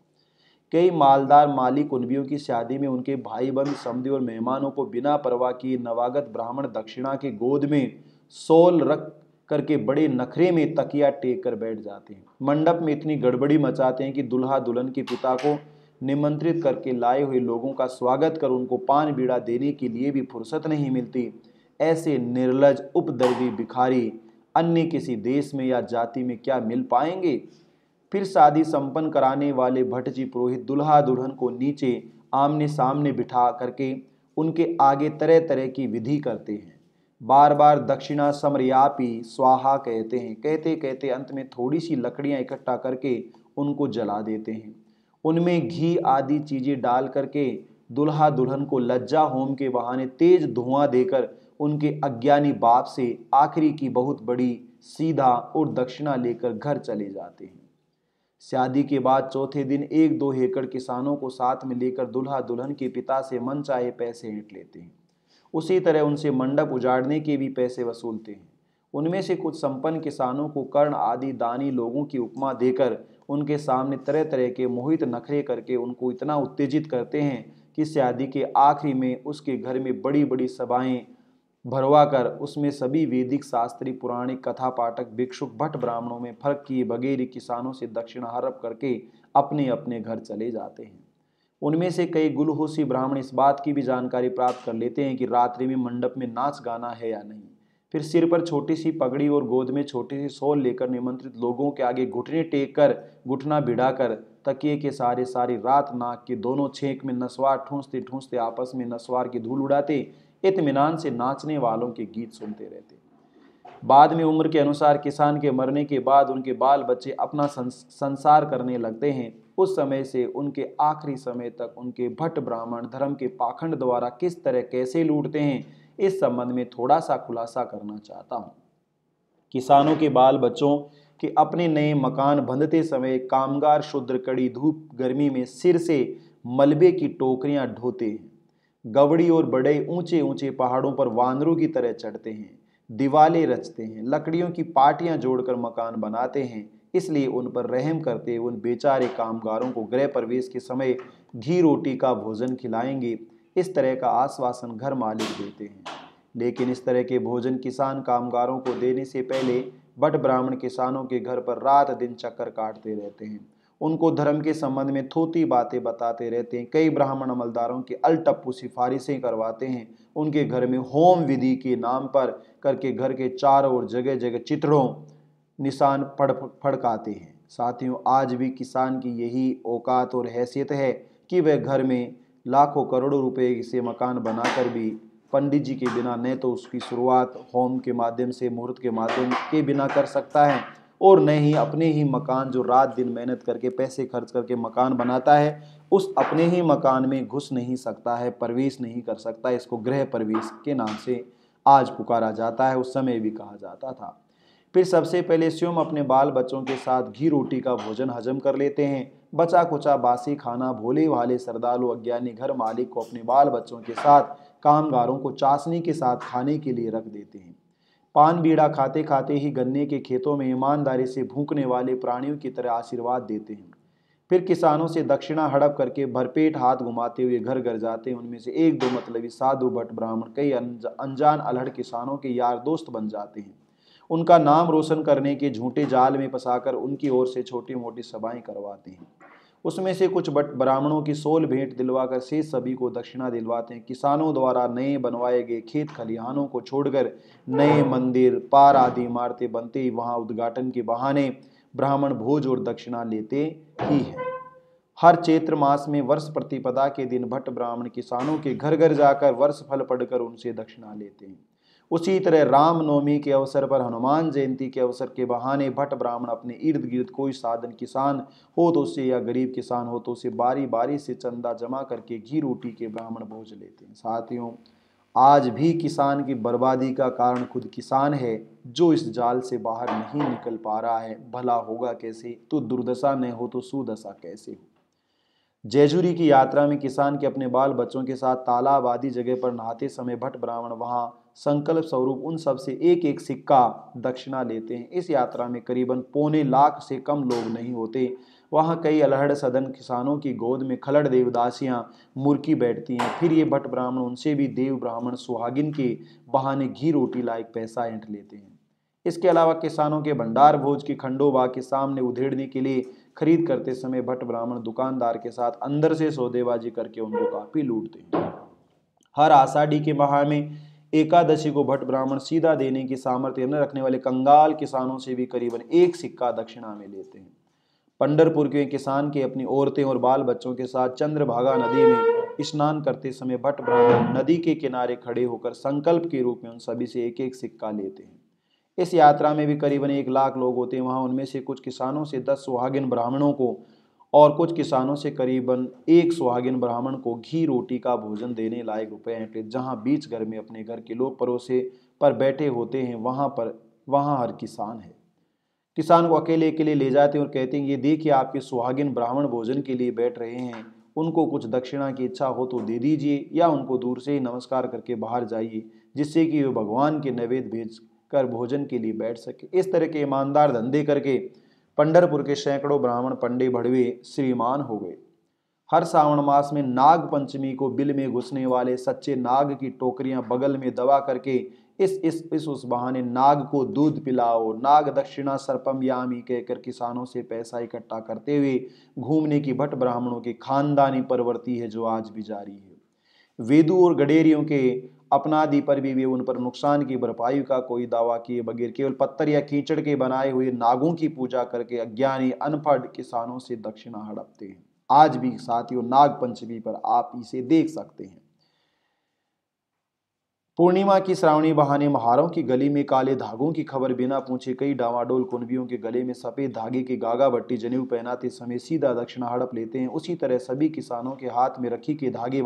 कई मालदार माली कुंबियों की शादी में उनके भाई बंद, समधी और मेहमानों को बिना परवाह किए नवागत ब्राह्मण दक्षिणा के गोद में सोल रख करके बड़े नखरे में तकिया टेक कर बैठ जाते हैं। मंडप में इतनी गड़बड़ी मचाते हैं कि दुल्हा दुल्हन के पिता को निमंत्रित करके लाए हुए लोगों का स्वागत कर उनको पान बीड़ा देने के लिए भी फुर्सत नहीं मिलती। ऐसे निर्लज उपद्रवी भिखारी अन्य किसी देश में या जाति में क्या मिल पाएंगे। फिर शादी संपन्न कराने वाले भट्ट जी पुरोहित दुल्हा दुल्हन को नीचे आमने सामने बिठा करके उनके आगे तरह तरह की विधि करते हैं। बार बार दक्षिणा समर्यापी स्वाहा कहते हैं। कहते कहते अंत में थोड़ी सी लकड़ियां इकट्ठा करके उनको जला देते हैं। उनमें घी आदि चीजें डाल करके दुल्हा दुल्हन को लज्जा होम के बहाने तेज धुआं देकर उनके अज्ञानी बाप से आखिरी की बहुत बड़ी सीधा और दक्षिणा लेकर घर चले जाते हैं। शादी के बाद चौथे दिन एक दो हेकड़ किसानों को साथ में लेकर दुल्हा दुल्हन के पिता से मन चाहे पैसे ऐंठ लेते हैं। उसी तरह उनसे मंडप उजाड़ने के भी पैसे वसूलते हैं। उनमें से कुछ संपन्न किसानों को कर्ण आदि दानी लोगों की उपमा देकर उनके सामने तरह तरह के मोहित नखरे करके उनको इतना उत्तेजित करते हैं कि शादी के आखिरी में उसके घर में बड़ी बड़ी सभाएं भरवा कर उसमें सभी वैदिक शास्त्री पुराणिक कथा पाठक भिक्षुक भट्ट ब्राह्मणों में फर्क किए बगैर किसानों से दक्षिणा हड़प करके अपने अपने घर चले जाते हैं। उनमें से कई गुलहोशी ब्राह्मण इस बात की भी जानकारी प्राप्त कर लेते हैं कि रात्रि में मंडप में नाच गाना है या नहीं। फिर सिर पर छोटी सी पगड़ी और गोद में छोटी सी शॉल लेकर निमंत्रित लोगों के आगे घुटने टेक कर घुटना भिड़ाकर तकिए के सारे सारी रात नाक के दोनों छेंक में नस्वार ठूंसते ठूंसते आपस में नस्वार की धूल उड़ाते इत्मीनान से नाचने वालों के गीत सुनते रहते। बाद में उम्र के अनुसार किसान के मरने के बाद उनके बाल बच्चे अपना संसार करने लगते हैं। उस समय से उनके आखिरी समय तक उनके भट्ट ब्राह्मण धर्म के पाखंड द्वारा किस तरह कैसे लूटते हैं, इस संबंध में थोड़ा सा खुलासा करना चाहता हूँ। किसानों के बाल बच्चों के अपने नए मकान बंधते समय कामगार शूद्र कड़ी धूप गर्मी में सिर से मलबे की टोकरियां ढोते हैं। गवड़ी और बड़े ऊंचे ऊंचे पहाड़ों पर वानरों की तरह चढ़ते हैं, दीवालें रचते हैं, लकड़ियों की पाटियां जोड़कर मकान बनाते हैं। इसलिए उन पर रहम करते उन बेचारे कामगारों को गृह प्रवेश के समय घी रोटी का भोजन खिलाएंगे, इस तरह का आश्वासन घर मालिक देते हैं। लेकिन इस तरह के भोजन किसान कामगारों को देने से पहले भट्ट ब्राह्मण किसानों के घर पर रात दिन चक्कर काटते रहते हैं। उनको धर्म के संबंध में थोती बातें बताते रहते हैं। कई ब्राह्मण अमलदारों की अलटप्पू सिफारिशें करवाते हैं। उनके घर में होम विधि के नाम पर करके घर के चारों ओर जगह जगह चित्रों निशान फड़काते हैं। साथियों, आज भी किसान की यही औकात और हैसियत है कि वह घर में लाखों करोड़ों रुपए से मकान बनाकर भी पंडित जी के बिना न तो उसकी शुरुआत होम के माध्यम से, मुहूर्त के माध्यम के बिना कर सकता है, और न ही अपने ही मकान जो रात दिन मेहनत करके पैसे खर्च करके मकान बनाता है, उस अपने ही मकान में घुस नहीं सकता है, प्रवेश नहीं कर सकता। इसको गृह प्रवेश के नाम से आज पुकारा जाता है, उस समय भी कहा जाता था। फिर सबसे पहले स्वयं अपने बाल बच्चों के साथ घी रोटी का भोजन हजम कर लेते हैं। बचा कुचा बासी खाना भोले भाले श्रद्धालु अज्ञानी घर मालिक को अपने बाल बच्चों के साथ कामगारों को चाशनी के साथ खाने के लिए रख देते हैं। पान बीड़ा खाते खाते ही गन्ने के खेतों में ईमानदारी से भूखने वाले प्राणियों की तरह आशीर्वाद देते हैं। फिर किसानों से दक्षिणा हड़प करके भरपेट हाथ घुमाते हुए घर घर जाते हैं। उनमें से एक दो मतलबी साधु भट्ट ब्राह्मण कई अनजान अलहड़ किसानों के यार दोस्त बन जाते हैं। उनका नाम रोशन करने के झूठे जाल में फंसाकर उनकी ओर से छोटी मोटी सभाएं करवाते हैं। उसमें से कुछ ब्राह्मणों की सोल भेंट दिलवाकर शेष सभी को दक्षिणा दिलवाते हैं। किसानों द्वारा नए बनवाए गए खेत खलिहानों को छोड़कर नए मंदिर पार आदि इमारतें बनते ही वहां उद्घाटन के बहाने ब्राह्मण भोज और दक्षिणा लेते ही हैं। हर चैत्र मास में वर्ष प्रतिपदा के दिन भट्ट ब्राह्मण किसानों के घर घर जाकर वर्ष फल पढ़कर उनसे दक्षिणा लेते हैं। उसी तरह रामनवमी के अवसर पर, हनुमान जयंती के अवसर के बहाने भट्ट ब्राह्मण अपने इर्द गिर्द कोई साधन किसान हो तो उससे, या गरीब किसान हो तो उसे बारी बारी से चंदा जमा करके घी रोटी के ब्राह्मण भोज लेते हैं। साथियों, आज भी किसान की बर्बादी का कारण खुद किसान है, जो इस जाल से बाहर नहीं निकल पा रहा है। भला होगा कैसे, तो दुर्दशा न हो तो सुदशा कैसे हो। जयझूरी की यात्रा में किसान के अपने बाल बच्चों के साथ तालाब आदि जगह पर नहाते समय भट्ट ब्राह्मण वहां संकल्प स्वरूप उन सब से एक एक सिक्का दक्षिणा लेते हैं। इस यात्रा में करीबन 2.25 लाख से कम लोग नहीं होते। वहां कई अलहड़ सदन किसानों की गोद में खलड़ देवदासियां मुर्की बैठती हैं। फिर ये भट्ट ब्राह्मण उनसे भी देव ब्राह्मण सुहागिन के बहाने घी रोटी लायक पैसा ऐंठ लेते हैं। इसके अलावा किसानों के भंडार भोज की खंडोबा के सामने उधेड़ने के लिए खरीद करते समय भट्ट ब्राह्मण दुकानदार के साथ अंदर से सौदेबाजी करके उनको काफी लूटते हैं। हर आषाढ़ी के माह में एकादशी को भट्ट ब्राह्मण सीधा देने की सामर्थ्य न रखने वाले कंगाल किसानों से भी करीबन एक सिक्का दक्षिणा में लेते हैं। पंढरपुर के किसान के अपनी औरतें और बाल बच्चों के साथ चंद्रभागा नदी में स्नान करते समय भट्ट ब्राह्मण नदी के किनारे खड़े होकर संकल्प के रूप में उन सभी से एक एक सिक्का लेते हैं। इस यात्रा में भी करीबन 1 लाख लोग होते हैं। वहां उनमें से कुछ किसानों से 10 सुहागिन ब्राह्मणों को और कुछ किसानों से करीबन 1 सुहागिन ब्राह्मण को घी रोटी का भोजन देने लायक रुपए ऐंठे। जहां बीच घर में अपने घर के लोग परोसे पर बैठे होते हैं, वहां हर किसान है। किसान को अकेले अकेले ले जाते हैं और कहते हैं, ये देखिए आपके सुहागिन ब्राह्मण भोजन के लिए बैठ रहे हैं, उनको कुछ दक्षिणा की इच्छा हो तो दे दीजिए, या उनको दूर से ही नमस्कार करके बाहर जाइए, जिससे कि वे भगवान के नैवेद्य भेज कर भोजन के लिए बैठ सके। इस तरह के ईमानदार धंधे करके पंढरपुर के सैकड़ों ब्राह्मण पंडे भड़वे श्रीमान हो गए। हर श्रावण मास में नाग पंचमी को बिल में घुसने वाले सच्चे नाग की टोकरियां बगल में दबा करके उस बहाने नाग को दूध पिलाओ, नाग दक्षिणा सर्पम यामी कहकर किसानों से पैसा इकट्ठा करते हुए घूमने की भट्ट ब्राह्मणों की खानदानी प्रवृत्ति है, जो आज भी जारी है। वेदू और गडेरियों के अपनादि पर भी वे उन पर नुकसान की भरपाई का कोई दावा किए बगैर केवल पत्थर या कीचड़ के बनाए हुए नागों की पूजा करके अज्ञानी अनपढ़ किसानों से दक्षिणा हड़पते हैं। आज भी साथियों, नाग पंचमी पर आप इसे देख सकते हैं। पूर्णिमा की श्रावणी बहाने महारों की गली में काले धागों की खबर बिना पूछे कई डावाडोल कुनबियों के गले में सफेद धागे की गागा बट्टी जनेऊ पहनाते समय सीधा दक्षिणा हड़प लेते हैं। उसी तरह सभी किसानों के हाथ में राखी के धागे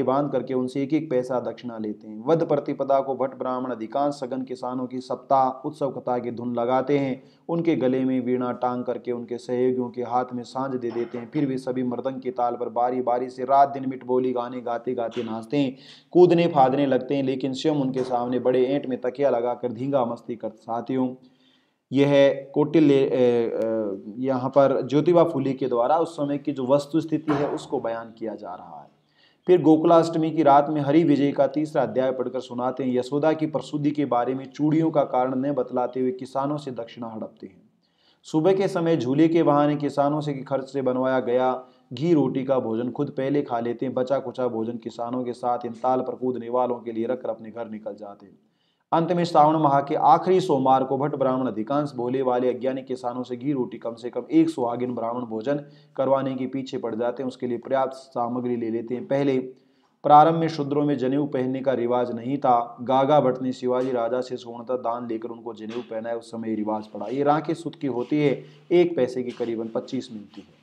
बांध करके उनसे एक एक पैसा दक्षिणा लेते हैं। वध प्रतिपदा को भट्ट ब्राह्मण अधिकांश सघन किसानों की सप्ताह उत्सव कथा की धुन लगाते हैं। उनके गले में वीणा टांग करके उनके सहयोगियों के हाथ में सांझ दे देते हैं। फिर वे सभी मृदंग के ताल पर बारी बारी से रात दिन मिठ बोली गाने गाते गाते नाचते हैं, कूदने फादने लगते हैं, लेकिन स्वयं उनके सामने बड़े ऐंठ में तकिया लगाकर धींगा मस्ती करते। साथियों, यह कौटिल्य यहाँ पर ज्योतिबा फुले के द्वारा उस समय की जो वस्तु स्थिति है उसको बयान किया जा रहा है। फिर गोकुलाष्टमी की रात में हरि विजय का 3रा अध्याय पढ़कर सुनाते हैं। यशोदा की प्रसूति के बारे में चूड़ियों का कारण न बतलाते हुए किसानों से दक्षिणा हड़पते हैं। सुबह के समय झूले के बहाने किसानों से खर्च से बनवाया गया घी रोटी का भोजन खुद पहले खा लेते हैं। बचा कुचा भोजन किसानों के साथ इन ताल पर कूदने वालों के लिए रखकर अपने घर निकल जाते हैं। अंत में श्रावण माह के आखिरी सोमवार को भट्ट ब्राह्मण अधिकांश भोले वाले अज्ञानी किसानों से घी रोटी कम से कम एक सुहागिन ब्राह्मण भोजन करवाने के पीछे पड़ जाते हैं। उसके लिए पर्याप्त सामग्री ले लेते हैं। पहले प्रारंभ में शूद्रों में जनेऊ पहनने का रिवाज नहीं था। गागा भट्ट ने शिवाजी राजा से सोनता दान लेकर उनको जनेऊ पहनाया। उस समय रिवाज पड़ा। ये राखी सुत की होती है, 1 पैसे की करीबन 25 मिलती है।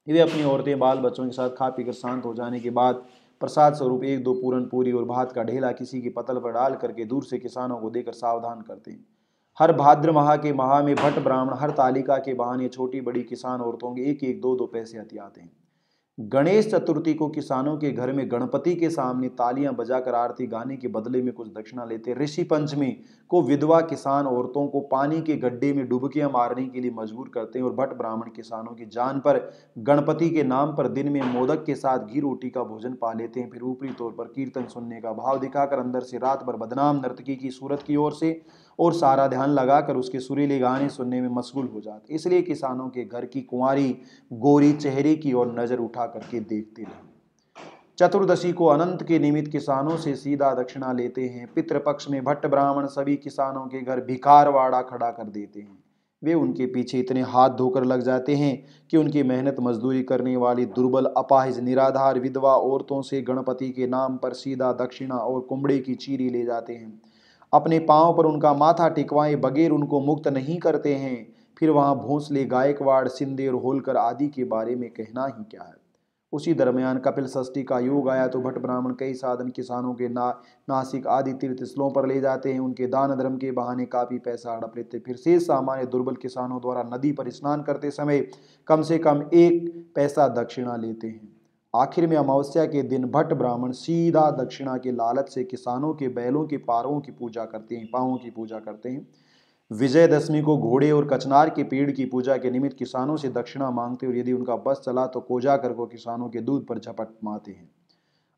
वे अपनी औरतें बाल बच्चों के साथ खा पीकर शांत हो जाने के बाद प्रसाद स्वरूप 1-2 पूरन पूरी और भात का ढेला किसी की पतल पर डाल करके दूर से किसानों को देकर सावधान करते हैं। हर भाद्र माह के माह में भट्ट ब्राह्मण हर तालिका के बहाने छोटी बड़ी किसान औरतों के 1-1, 2-2 पैसे हथियाते हैं। गणेश चतुर्थी को किसानों के घर में गणपति के सामने तालियां बजाकर आरती गाने के बदले में कुछ दक्षिणा लेते हैं। ऋषि पंचमी को विधवा किसान औरतों को पानी के गड्ढे में डुबकियां मारने के लिए मजबूर करते हैं और भट्ट ब्राह्मण किसानों की जान पर गणपति के नाम पर दिन में मोदक के साथ घी रोटी का भोजन पा लेते हैं। फिर ऊपरी तौर पर कीर्तन सुनने का भाव दिखाकर अंदर से रात भर बदनाम नर्तकी की सूरत की ओर से और सारा ध्यान लगाकर उसके सुरीले गाने सुनने में मशगूल हो जाते। इसलिए किसानों के घर की कुंवारी गोरी चेहरे की ओर नजर उठा करके देखते रहे। चतुर्दशी को अनंत के निमित्त किसानों से सीधा दक्षिणा लेते हैं। पितृपक्ष में भट्ट ब्राह्मण सभी किसानों के घर भिखारवाड़ा खड़ा कर देते हैं। वे उनके पीछे इतने हाथ धोकर लग जाते हैं कि उनकी मेहनत मजदूरी करने वाली दुर्बल अपाहिज निराधार विधवा औरतों से गणपति के नाम पर सीधा दक्षिणा और कुंबड़े की चीरी ले जाते हैं। अपने पांव पर उनका माथा टिकवाए बगैर उनको मुक्त नहीं करते हैं। फिर वहां भोंसले, गायकवाड़, सिंधे और होलकर आदि के बारे में कहना ही क्या है। उसी दरमियान कपिल षष्ठी का योग आया तो भट्ट ब्राह्मण कई साधन किसानों के नासिक आदि तीर्थ स्थलों पर ले जाते हैं। उनके दान धर्म के बहाने काफी पैसा हड़प लेते। फिर शेष सामान्य दुर्बल किसानों द्वारा नदी पर स्नान करते समय कम से कम 1 पैसा दक्षिणा लेते हैं। आखिर में अमावस्या के दिन भट्ट ब्राह्मण सीधा दक्षिणा के लालच से किसानों के बैलों के पारों की पूजा करते हैं, पांवों की पूजा करते हैं। विजयदशमी को घोड़े और कचनार के पेड़ की पूजा के निमित्त किसानों से दक्षिणा मांगते और यदि उनका बस चला तो कोजाकर को किसानों के दूध पर झपट मारते हैं।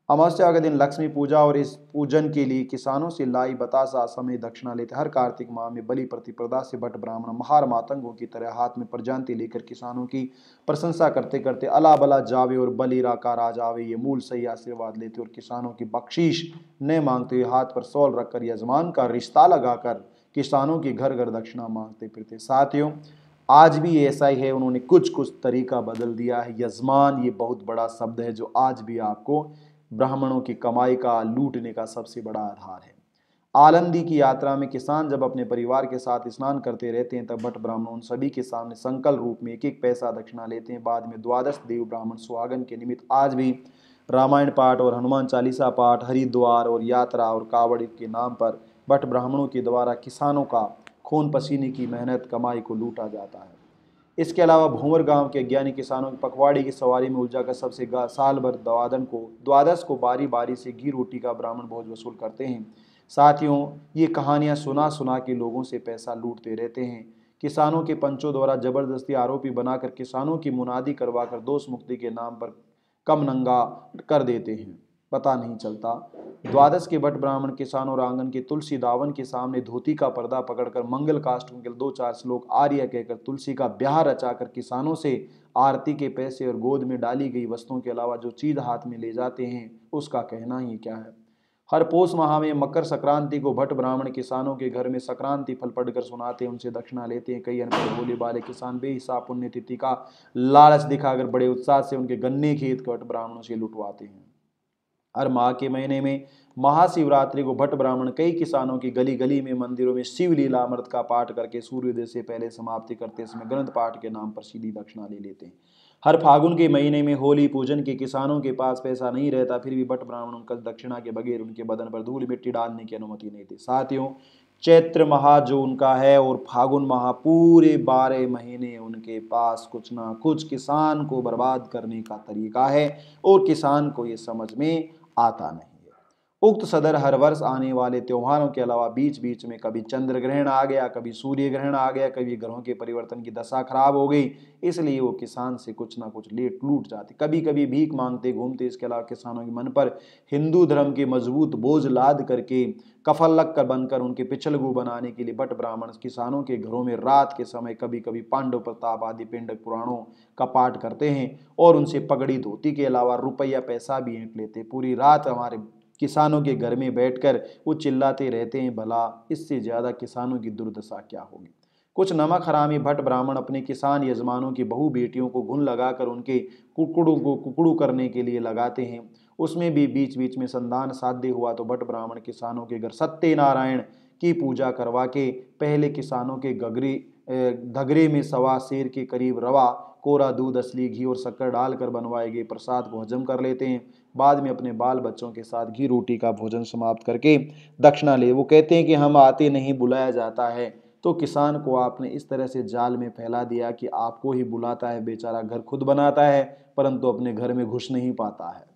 अमावस्या के दिन लक्ष्मी पूजा और इस पूजन के लिए किसानों से लाई बतासा समय दक्षिणा लेते। हर कार्तिक माह में बलि प्रतिप्रदा से भट्ट ब्राह्मण महार मातंगों की तरह हाथ में प्रजांति लेकर किसानों की प्रशंसा करते करते अला बला जावे और बलि राकार आ जावे ये मूल सही आशीर्वाद लेते और किसानों की बख्शीश न मांगते हुए हाथ पर सौल रखकर यजमान का रिश्ता लगाकर किसानों की घर घर दक्षिणा मांगते फिरते। साथियों, आज भी ऐसा ही है। उन्होंने कुछ कुछ तरीका बदल दिया है। यजमान ये बहुत बड़ा शब्द है जो आज भी आपको ब्राह्मणों की कमाई का लूटने का सबसे बड़ा आधार है। आलंदी की यात्रा में किसान जब अपने परिवार के साथ स्नान करते रहते हैं तब भट्ट ब्राह्मण उन सभी के सामने संकल्प रूप में 1-1 पैसा दक्षिणा लेते हैं। बाद में द्वादश देव ब्राह्मण सुहागन के निमित्त आज भी रामायण पाठ और हनुमान चालीसा पाठ, हरिद्वार और यात्रा और कावड़ के नाम पर भट्ट ब्राह्मणों के द्वारा किसानों का खून पसीने की मेहनत कमाई को लूटा जाता है। इसके अलावा भूंवर गांव के अज्ञानी किसानों की पखवाड़ी की सवारी में उलझाकर सबसे साल भर द्वादश को बारी बारी से घी रोटी का ब्राह्मण भोज वसूल करते हैं। साथियों, ये कहानियां सुना सुना के लोगों से पैसा लूटते रहते हैं। किसानों के पंचों द्वारा जबरदस्ती आरोपी बनाकर किसानों की मुनादी करवाकर दोष मुक्ति के नाम पर कम नंगा कर देते हैं, पता नहीं चलता। द्वादश के भट्ट ब्राह्मण किसानों और आंगन के तुलसी दावन के सामने धोती का पर्दा पकड़कर मंगल काष्टों के 2-4 श्लोक आर्य कहकर तुलसी का ब्याह रचाकर किसानों से आरती के पैसे और गोद में डाली गई वस्तुओं के अलावा जो चीज हाथ में ले जाते हैं उसका कहना ही क्या है। हर पोष माह में मकर संक्रांति को भट्ट ब्राह्मण किसानों के घर में संक्रांति फल पढ़कर सुनाते हैं, उनसे दक्षिणा लेते हैं। कई अनपढ़ भोले वाले किसान बेहिसाब पुण्यतिथि का लालच दिखाकर बड़े उत्साह से उनके गन्ने खेत भट्ट ब्राह्मणों से लुटवाते हैं। हर माह के महीने में महाशिवरात्रि को भट्ट ब्राह्मण कई किसानों की गली गली में मंदिरों में शिव लीलामृत का पाठ करके सूर्योदय से पहले समाप्ति करते समय ग्रंथ पाठ के नाम पर सीधी दक्षिणा ले लेते हैं। हर फागुन के महीने में होली पूजन के किसानों के पास पैसा नहीं रहता, फिर भी भट्ट ब्राह्मण उनका दक्षिणा के बगैर उनके बदन पर धूल मिट्टी डालने की अनुमति नहीं दी। साथियों, चैत्र माह जो उनका है और फागुन माह पूरे 12 महीने उनके पास कुछ ना कुछ किसान को बर्बाद करने का तरीका है और किसान को ये समझ में आता नहीं है। उक्त सदर हर वर्ष आने वाले त्योहारों के अलावा बीच बीच में कभी चंद्र ग्रहण आ गया, कभी सूर्य ग्रहण आ गया, कभी ग्रहों के परिवर्तन की दशा खराब हो गई, इसलिए वो किसान से कुछ ना कुछ लेट लूट जाते, कभी कभी भीख मांगते घूमते। इसके अलावा किसानों के मन पर हिंदू धर्म के मजबूत बोझ लाद करके कफलक कर बनकर उनके पिछलगू बनाने के लिए भट्ट ब्राह्मण किसानों के घरों में रात के समय कभी कभी पांडव प्रताप आदि पिंडक पुराणों का पाठ करते हैं और उनसे पगड़ी धोती के अलावा रुपया पैसा भी ऐंठ लेते। पूरी रात हमारे किसानों के घर में बैठकर वो चिल्लाते रहते हैं, भला इससे ज्यादा किसानों की दुर्दशा क्या होगी। कुछ नमक हरामी भट्ट ब्राह्मण अपने किसान यजमानों की बहु बेटियों को घुन लगाकर उनके कुकड़ू करने के लिए लगाते हैं। उसमें भी बीच बीच में संधान साध्य हुआ तो भट्ट ब्राह्मण किसानों के घर सत्यनारायण की पूजा करवा के पहले किसानों के घगरे में सवा सेर के करीब रवा, कोरा दूध, असली घी और शक्कर डालकर बनवाए गए प्रसाद को हजम कर लेते हैं। बाद में अपने बाल बच्चों के साथ घी रोटी का भोजन समाप्त करके दक्षिणा ले। वो कहते हैं कि हम आते नहीं बुलाया जाता है। तो किसान को आपने इस तरह से जाल में फैला दिया कि आपको ही बुलाता है, बेचारा घर खुद बनाता है परंतु अपने घर में घुस नहीं पाता है।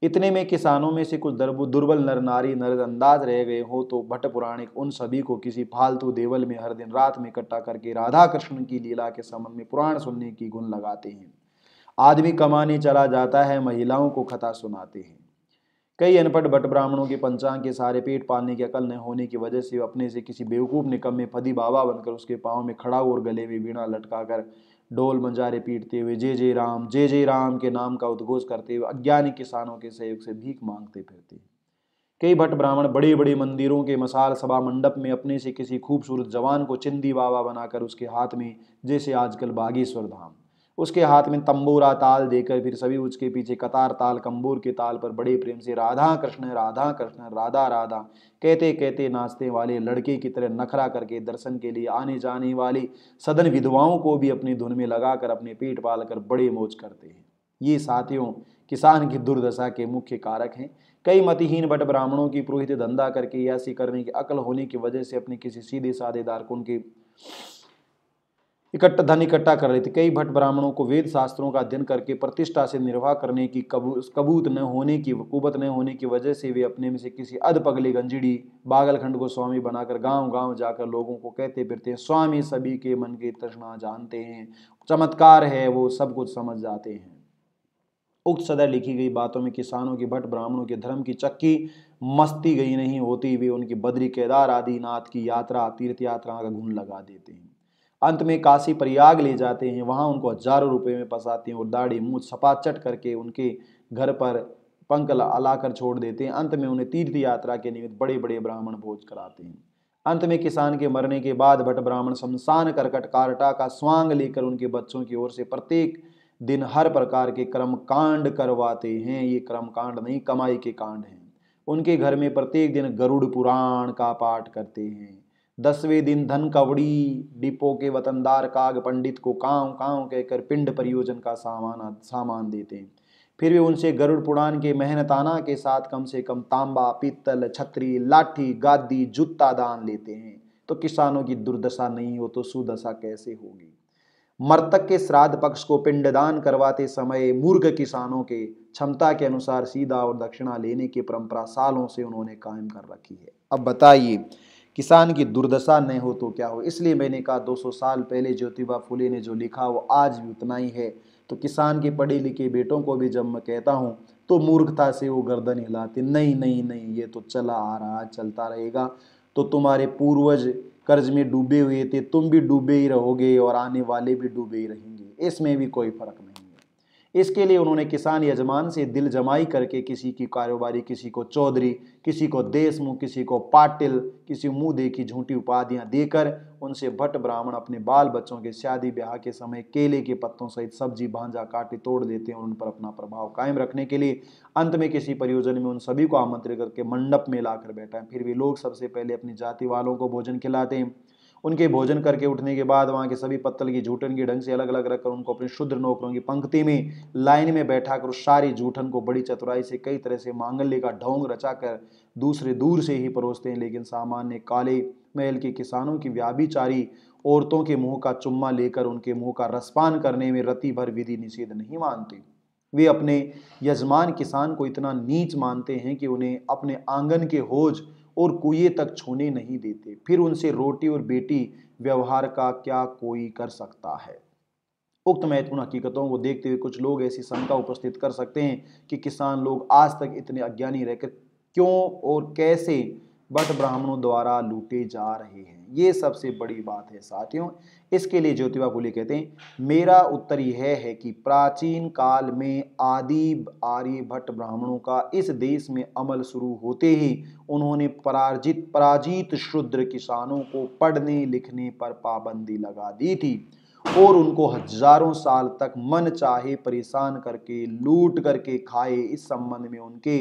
इतने में किसानों में से कुछ दुर्बल नर नारी नजरअंदाज रह गए हो तो भट्ट पुराणिक उन सभी को किसी फालतू देवल में हर दिन रात में इकट्ठा करके राधा कृष्ण की लीला के संबंध में पुराण सुनने की गुण लगाते हैं। आदमी कमाने चला जाता है, महिलाओं को कथा सुनाते हैं। कई अनपढ़ भट्ट ब्राह्मणों के पंचांग के सारे पेट पालने की अकल न होने की वजह से अपने से किसी बेवकूफ निकम्मे फदी बाबा बनकर उसके पाँव में खड़ा और गले में वीणा लटकाकर ढोल मंजारे पीटते हुए जय जय राम के नाम का उद्घोष करते हुए अज्ञानी किसानों के सहयोग से भीख मांगते फिरते। कई भट्ट ब्राह्मण बड़े बड़े मंदिरों के मसाल सभा मंडप में अपने से किसी खूबसूरत जवान को चिंदी बाबा बनाकर उसके हाथ में, जैसे आजकल बागेश्वर धाम, उसके हाथ में तंबूरा ताल देकर फिर सभी उसके पीछे कतार ताल कंबूर के ताल पर बड़े प्रेम से राधा कृष्ण राधा राधा कहते कहते नाचते वाले लड़के की तरह नखरा करके दर्शन के लिए आने जाने वाली सदन विधवाओं को भी अपनी धुन में लगाकर अपने पेट पाल कर बड़े मौज करते हैं। ये साथियों किसान की दुर्दशा के मुख्य कारक हैं। कई मतिहीन भट्ट ब्राह्मणों की पुरोहित धंधा करके ऐसी करने की अकल होने की वजह से अपने किसी सीधे साधे दारकुन के धन इकट्ठा कर रहे थे। कई भट्ट ब्राह्मणों को वेद शास्त्रों का अध्ययन करके प्रतिष्ठा से निर्वाह करने की कबूत न होने की कुबत न होने की वजह से वे अपने में से किसी अधपगले गंजिड़ी बागलखंड को स्वामी बनाकर गांव गांव जाकर लोगों को कहते फिरते हैं, स्वामी सभी के मन की तृष्णा जानते हैं, चमत्कार है, वो सब कुछ समझ जाते हैं। उक्त सदर लिखी गई बातों में किसानों की भट्ट ब्राह्मणों के धर्म की चक्की मस्ती गई नहीं होती, वे उनकी बद्री केदार आदि नाथ की यात्रा तीर्थ यात्रा का गुण लगा देते हैं। अंत में काशी प्रयाग ले जाते हैं, वहां उनको हजारों रुपए में फंसाते हैं और दाढ़ी मूछ सपाचट करके उनके घर पर पंख लाकर छोड़ देते हैं। अंत में उन्हें तीर्थ यात्रा के निमित्त बड़े बड़े ब्राह्मण भोज कराते हैं। अंत में किसान के मरने के बाद भट्ट ब्राह्मण शमशान करकट कारटा का स्वांग लेकर उनके बच्चों की ओर से प्रत्येक दिन हर प्रकार के कर्म कांड करवाते हैं। ये कर्म कांड नहीं, कमाई के कांड हैं। उनके घर में प्रत्येक दिन गरुड़ पुराण का पाठ करते हैं। 10वें दिन धन कवड़ी डिपो के वतनदार काग पंडित को कांव कांव कहकर पिंड परियोजन का सामान देते हैं। फिर वे उनसे गरुड़ पुराण के मेहनताना के साथ कम से कम तांबा, पीतल, छतरी, लाठी, गादी, जूता दान लेते हैं। तो किसानों की दुर्दशा नहीं हो तो सुदशा कैसे होगी। मृतक के श्राद्ध पक्ष को पिंडदान करवाते समय मूर्ख किसानों के क्षमता के अनुसार सीधा और दक्षिणा लेने की परंपरा सालों से उन्होंने कायम कर रखी है। अब बताइए किसान की दुर्दशा नहीं हो तो क्या हो। इसलिए मैंने कहा 200 साल पहले ज्योतिबा फुले ने जो लिखा वो आज भी उतना ही है। तो किसान के पढ़े लिखे बेटों को भी जब मैं कहता हूँ तो मूर्खता से वो गर्दन हिलाते, नहीं नहीं नहीं ये तो चला आ रहा, चलता रहेगा। तो तुम्हारे पूर्वज कर्ज में डूबे हुए थे, तुम भी डूबे ही रहोगे और आने वाले भी डूबे ही रहेंगे, इसमें भी कोई फर्क नहीं है। इसके लिए उन्होंने किसान यजमान से दिल जमाई करके किसी की कारोबारी, किसी को चौधरी, किसी को देशमुख, किसी को पाटिल, किसी मुंह देखी झूठी उपाधियां देकर उनसे भट्ट ब्राह्मण अपने बाल बच्चों के शादी ब्याह के समय केले के पत्तों सहित सब्जी भांजा काटे तोड़ देते हैं और उन पर अपना प्रभाव कायम रखने के लिए अंत में किसी परियोजना में उन सभी को आमंत्रित करके मंडप में लाकर बैठा है। फिर वे लोग सबसे पहले अपनी जाति वालों को भोजन खिलाते हैं। उनके भोजन करके उठने के बाद वहां के सभी पत्तल की जूठन के ढंग से अलग अलग रखकर उनको अपने शुद्र नौकरों की पंक्ति में लाइन में बैठाकर उस सारी जूठन को बड़ी चतुराई से कई तरह से मांगल्य का ढोंग रचाकर दूसरे दूर से ही परोसते हैं। लेकिन सामान्य काले महल के किसानों की व्याभिचारी औरतों के मुंह का चुम्मा लेकर उनके मुंह का रसपान करने में रति भर विधि निषेध नहीं मानते। वे अपने यजमान किसान को इतना नीच मानते हैं कि उन्हें अपने आंगन के हौज और कुएं तक छूने नहीं देते। फिर उनसे रोटी और बेटी व्यवहार का क्या कोई कर सकता है? उक्त महत्वपूर्ण हकीकतों को देखते हुए कुछ लोग ऐसी शंका उपस्थित कर सकते हैं कि किसान लोग आज तक इतने अज्ञानी रहकर क्यों और कैसे बट ब्राह्मणों द्वारा लूटे जा रहे हैं। ये सबसे बड़ी बात है साथियों। इसके लिए ज्योतिबा फुले कहते हैं, मेरा उत्तर यह है कि प्राचीन काल में आदि आर्यभट्ट ब्राह्मणों का इस देश में अमल शुरू होते ही उन्होंने पराजित शूद्र किसानों को पढ़ने लिखने पर पाबंदी लगा दी थी और उनको हजारों साल तक मन चाहे परेशान करके लूट करके खाए। इस संबंध में उनके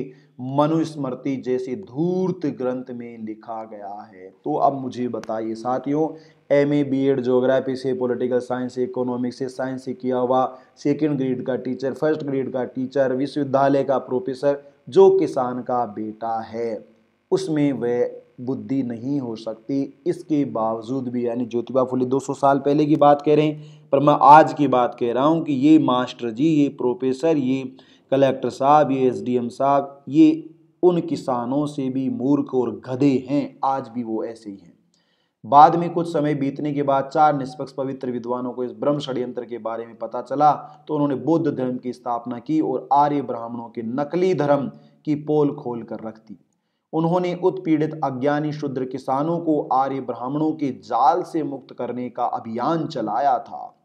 मनुस्मृति जैसे धूर्त ग्रंथ में लिखा गया है। तो अब मुझे बताइए साथियों, एमए बीएड ज्योग्राफी से, पॉलिटिकल साइंस से, इकोनॉमिक्स से, साइंस से किया हुआ, सेकंड ग्रेड का टीचर, फर्स्ट ग्रेड का टीचर, विश्वविद्यालय का प्रोफेसर जो किसान का बेटा है उसमें वह बुद्धि नहीं हो सकती। इसके बावजूद भी, यानी ज्योतिबा फुले 200 साल पहले की बात कह रहे हैं, पर मैं आज की बात कह रहा हूं कि ये मास्टर जी, ये प्रोफेसर, ये कलेक्टर साहब, ये एसडीएम साहब, ये उन किसानों से भी मूर्ख और गधे हैं। आज भी वो ऐसे ही हैं। बाद में कुछ समय बीतने के बाद 4 निष्पक्ष पवित्र विद्वानों को इस ब्रह्म षड्यंत्र के बारे में पता चला तो उन्होंने बौद्ध धर्म की स्थापना की और आर्य ब्राह्मणों के नकली धर्म की पोल खोल कर रख दी। उन्होंने उत्पीड़ित अज्ञानी शूद्र किसानों को आर्य ब्राह्मणों के जाल से मुक्त करने का अभियान चलाया था।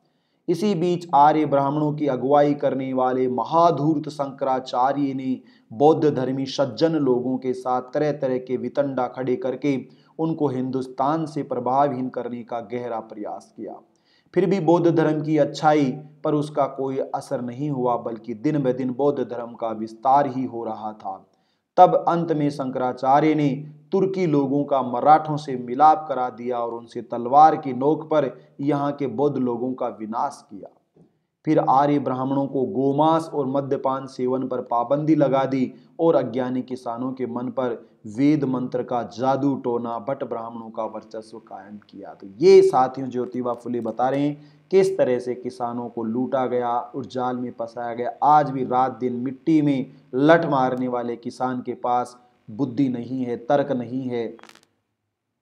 इसी बीच आर्य ब्राह्मणों की अगुवाई करने वाले महाधूर्त शंकराचार्य ने बौद्ध धर्मी सज्जन लोगों के साथ तरह तरह के वितंडा खड़े करके उनको हिंदुस्तान से प्रभावहीन करने का गहरा प्रयास किया। फिर भी बौद्ध धर्म की अच्छाई पर उसका कोई असर नहीं हुआ, बल्कि दिन ब दिन बौद्ध धर्म का विस्तार ही हो रहा था। तब अंत में शंकराचार्य ने तुर्की लोगों का मराठों से मिलाप करा दिया और उनसे तलवार की नोक पर यहाँ के बौद्ध लोगों का विनाश किया। फिर आर्य ब्राह्मणों को गोमांस और मद्यपान सेवन पर पाबंदी लगा दी और अज्ञानी किसानों के मन पर वेद मंत्र का जादू टोना भट्ट ब्राह्मणों का वर्चस्व कायम किया। तो ये साथियों ज्योतिबा फुले बता रहे हैं किस तरह से किसानों को लूटा गया और जाल में फंसाया गया। आज भी रात दिन मिट्टी में लठ मारने वाले किसान के पास बुद्धि नहीं है, तर्क नहीं है,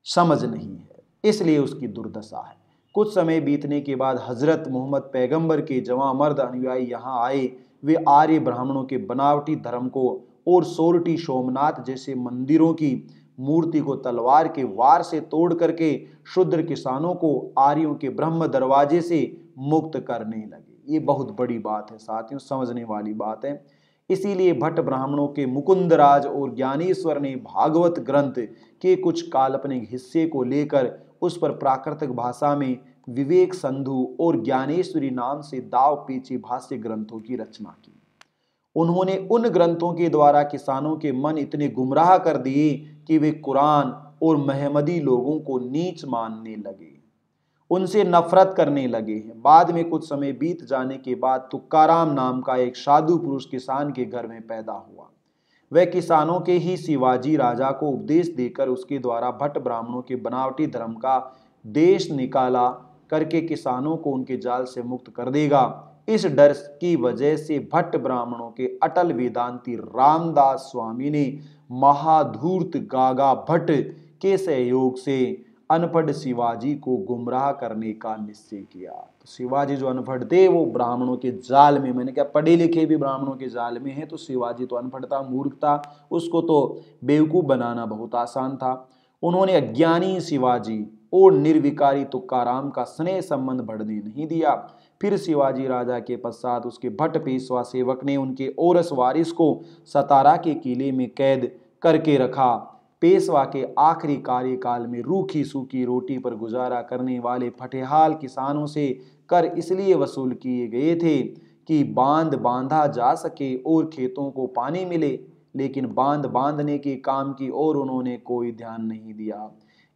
समझ नहीं है, इसलिए उसकी दुर्दशा है। कुछ समय बीतने के बाद हजरत मोहम्मद पैगंबर के जवां मर्द अनुयायी यहाँ आए। वे आर्य ब्राह्मणों के बनावटी धर्म को और सोरठी सोमनाथ जैसे मंदिरों की मूर्ति को तलवार के वार से तोड़ करके शूद्र किसानों को आर्यों के ब्रह्म दरवाजे से मुक्त करने लगे। ये बहुत बड़ी बात है साथियों, समझने वाली बात है। इसीलिए भट्ट ब्राह्मणों के मुकुंदराज और ज्ञानेश्वर ने भागवत ग्रंथ के कुछ काल्पनिक हिस्से को लेकर उस पर प्राकृतिक भाषा में विवेक संधु और ज्ञानेश्वरी नाम से दाव पेची भाष्य ग्रंथों की रचना की। उन्होंने उन ग्रंथों के द्वारा किसानों के मन इतने गुमराह कर दिए कि वे कुरान और महमदी लोगों को नीच मानने लगे, उनसे नफरत करने लगे हैं। बाद में कुछ समय बीत जाने के बाद तुकाराम नाम का एक साधु पुरुष किसान के घर में पैदा हुआ। वह किसानों के ही शिवाजी राजा को उपदेश देकर उसके द्वारा भट्ट ब्राह्मणों के बनावटी धर्म का देश निकाला करके किसानों को उनके जाल से मुक्त कर देगा। इस डर की वजह से भट्ट ब्राह्मणों के अटल वेदांती रामदास स्वामी ने महाधूर्त गागा भट्ट के सहयोग से अनपढ़ शिवाजी को गुमराह करने का निश्चय किया। तो शिवाजी जो अनपढ़ थे वो ब्राह्मणों के जाल में, मैंने कहा पढ़े लिखे भी ब्राह्मणों के जाल में है, तो शिवाजी तो अनपढ़ था, मूर्ख था, उसको तो बेवकूफ बनाना बहुत आसान था। उन्होंने अज्ञानी शिवाजी और निर्विकारी तुकाराम का स्नेह संबंध बढ़ने नहीं दिया। फिर शिवाजी राजा के पश्चात उसके भट्ट पेशवा सेवक ने उनके औरस वारिस को सतारा के किले में कैद करके रखा। पेशवा के आखिरी कार्यकाल में रूखी सूखी रोटी पर गुजारा करने वाले फटेहाल किसानों से कर इसलिए वसूल किए गए थे कि बांध बांधा जा सके और खेतों को पानी मिले, लेकिन बांध बांधने के काम की ओर उन्होंने कोई ध्यान नहीं दिया।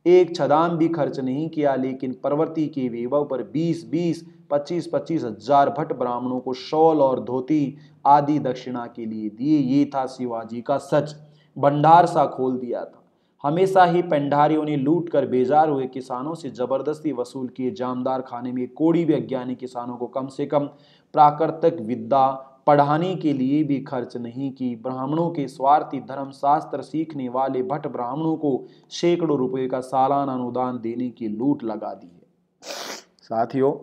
एक छदाम भी खर्च नहीं किया, लेकिन प्रवृत्ति के वैभव पर 20-20, 25-25 हजार भट्ट ब्राह्मणों को शॉल और धोती आदि दक्षिणा के लिए दिए। ये था शिवाजी का सच, भंडार सा खोल दिया था। हमेशा ही पेंढारियों ने लूट कर बेजार हुए किसानों से जबरदस्ती वसूल किए जामदार खाने में कोड़ी भी अज्ञानी किसानों को कम से कम प्राकृतिक विद्या पढ़ाने के लिए भी खर्च नहीं की। ब्राह्मणों के स्वार्थी धर्मशास्त्र सीखने वाले भट्ट ब्राह्मणों को सैकड़ों रुपए का सालाना अनुदान देने की लूट लगा दी है। साथियों,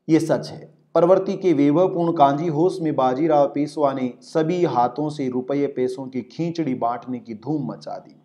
ये सच है। प्रवृत्ति के वैभवपूर्ण कांजी होश में बाजीराव पेशवा ने सभी हाथों से रुपये पैसों की खींचड़ी बांटने की धूम मचा दी।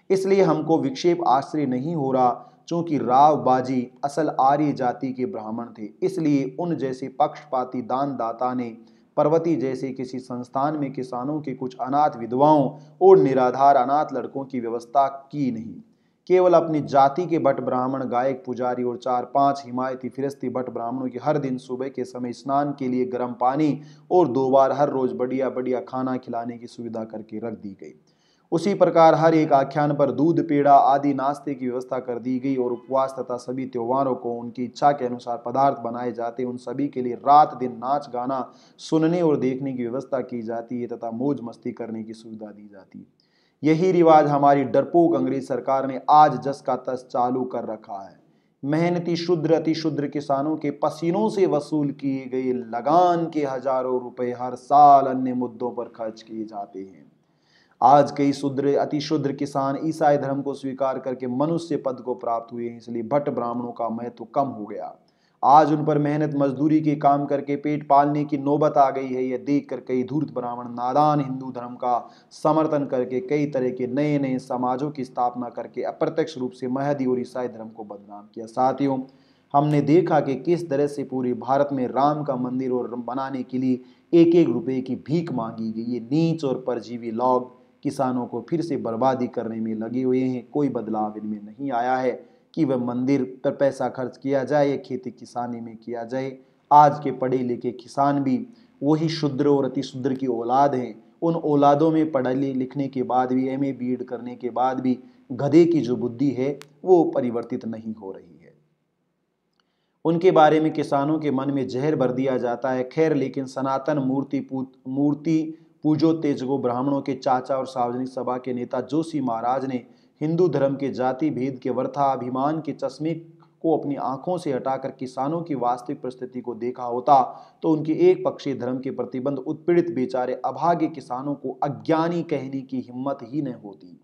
इसलिए हमको विक्षेप आश्चर्य नहीं हो रहा, चूंकि राव बाजी असल आर्य जाति के ब्राह्मण थे। इसलिए उन जैसे पक्षपाती दानदाता ने पर्वती जैसे किसी संस्थान में किसानों के कुछ अनाथ विधवाओं और निराधार अनाथ लड़कों की व्यवस्था की नहीं। केवल अपनी जाति के भट्ट ब्राह्मण, गायक, पुजारी और 4-5 हिमायती फिरस्ती भट्ट ब्राह्मणों की हर दिन सुबह के समय स्नान के लिए गर्म पानी और 2 बार हर रोज बढ़िया बढ़िया खाना खिलाने की सुविधा करके रख दी गई। उसी प्रकार हर एक आख्यान पर दूध, पेड़ा आदि नाश्ते की व्यवस्था कर दी गई और उपवास तथा सभी त्योहारों को उनकी इच्छा के अनुसार पदार्थ बनाए जाते, उन सभी के लिए रात दिन नाच गाना सुनने और देखने की व्यवस्था की जाती है तथा मौज मस्ती करने की सुविधा दी जाती है। यही रिवाज हमारी डरपोक अंग्रेज सरकार ने आज जस का तस चालू कर रखा है। मेहनती शुद्र अति शुद्र किसानों के पसीनों से वसूल किए गए लगान के हजारों रुपए हर साल अन्य मुद्दों पर खर्च किए जाते हैं। आज कई शुद्र अति शुद्र किसान ईसाई धर्म को स्वीकार करके मनुष्य पद को प्राप्त हुए हैं, इसलिए भट्ट ब्राह्मणों का महत्व कम हो गया। आज उन पर मेहनत मजदूरी के काम करके पेट पालने की नौबत आ गई है। यह देखकर कई धूर्त ब्राह्मण नादान हिंदू धर्म का समर्थन करके कई तरह के नए नए समाजों की स्थापना करके अप्रत्यक्ष रूप से महदी और ईसाई धर्म को बदनाम किया। साथियों, हमने देखा कि किस तरह से पूरे भारत में राम का मंदिर और बनाने के लिए 1-1 रुपए की भीख मांगी गई। ये नीच और परजीवी लोग किसानों को फिर से बर्बादी करने में लगे हुए हैं। कोई बदलाव इनमें नहीं आया है कि वह मंदिर पर पैसा खर्च किया जाए या खेती किसानी में किया जाए। आज के पढ़े लिखे किसान भी वही शुद्र और अति शुद्र की औलाद हैं। उन औलादों में पढ़ने लिखने के बाद भी, MA BEd करने के बाद भी गधे की जो बुद्धि है वो परिवर्तित नहीं हो रही है। उनके बारे में किसानों के मन में जहर भर दिया जाता है। खैर, लेकिन सनातन मूर्ति पूजो तेजगो ब्राह्मणों के चाचा और सार्वजनिक सभा के नेता जोशी महाराज ने हिंदू धर्म के जाति भेद के वृथाभिमान के चश्मे को अपनी आंखों से हटाकर किसानों की वास्तविक परिस्थिति को देखा होता तो उनके एक पक्षीय धर्म के प्रतिबंध उत्पीड़ित बेचारे अभागे किसानों को अज्ञानी कहने की हिम्मत ही न होती।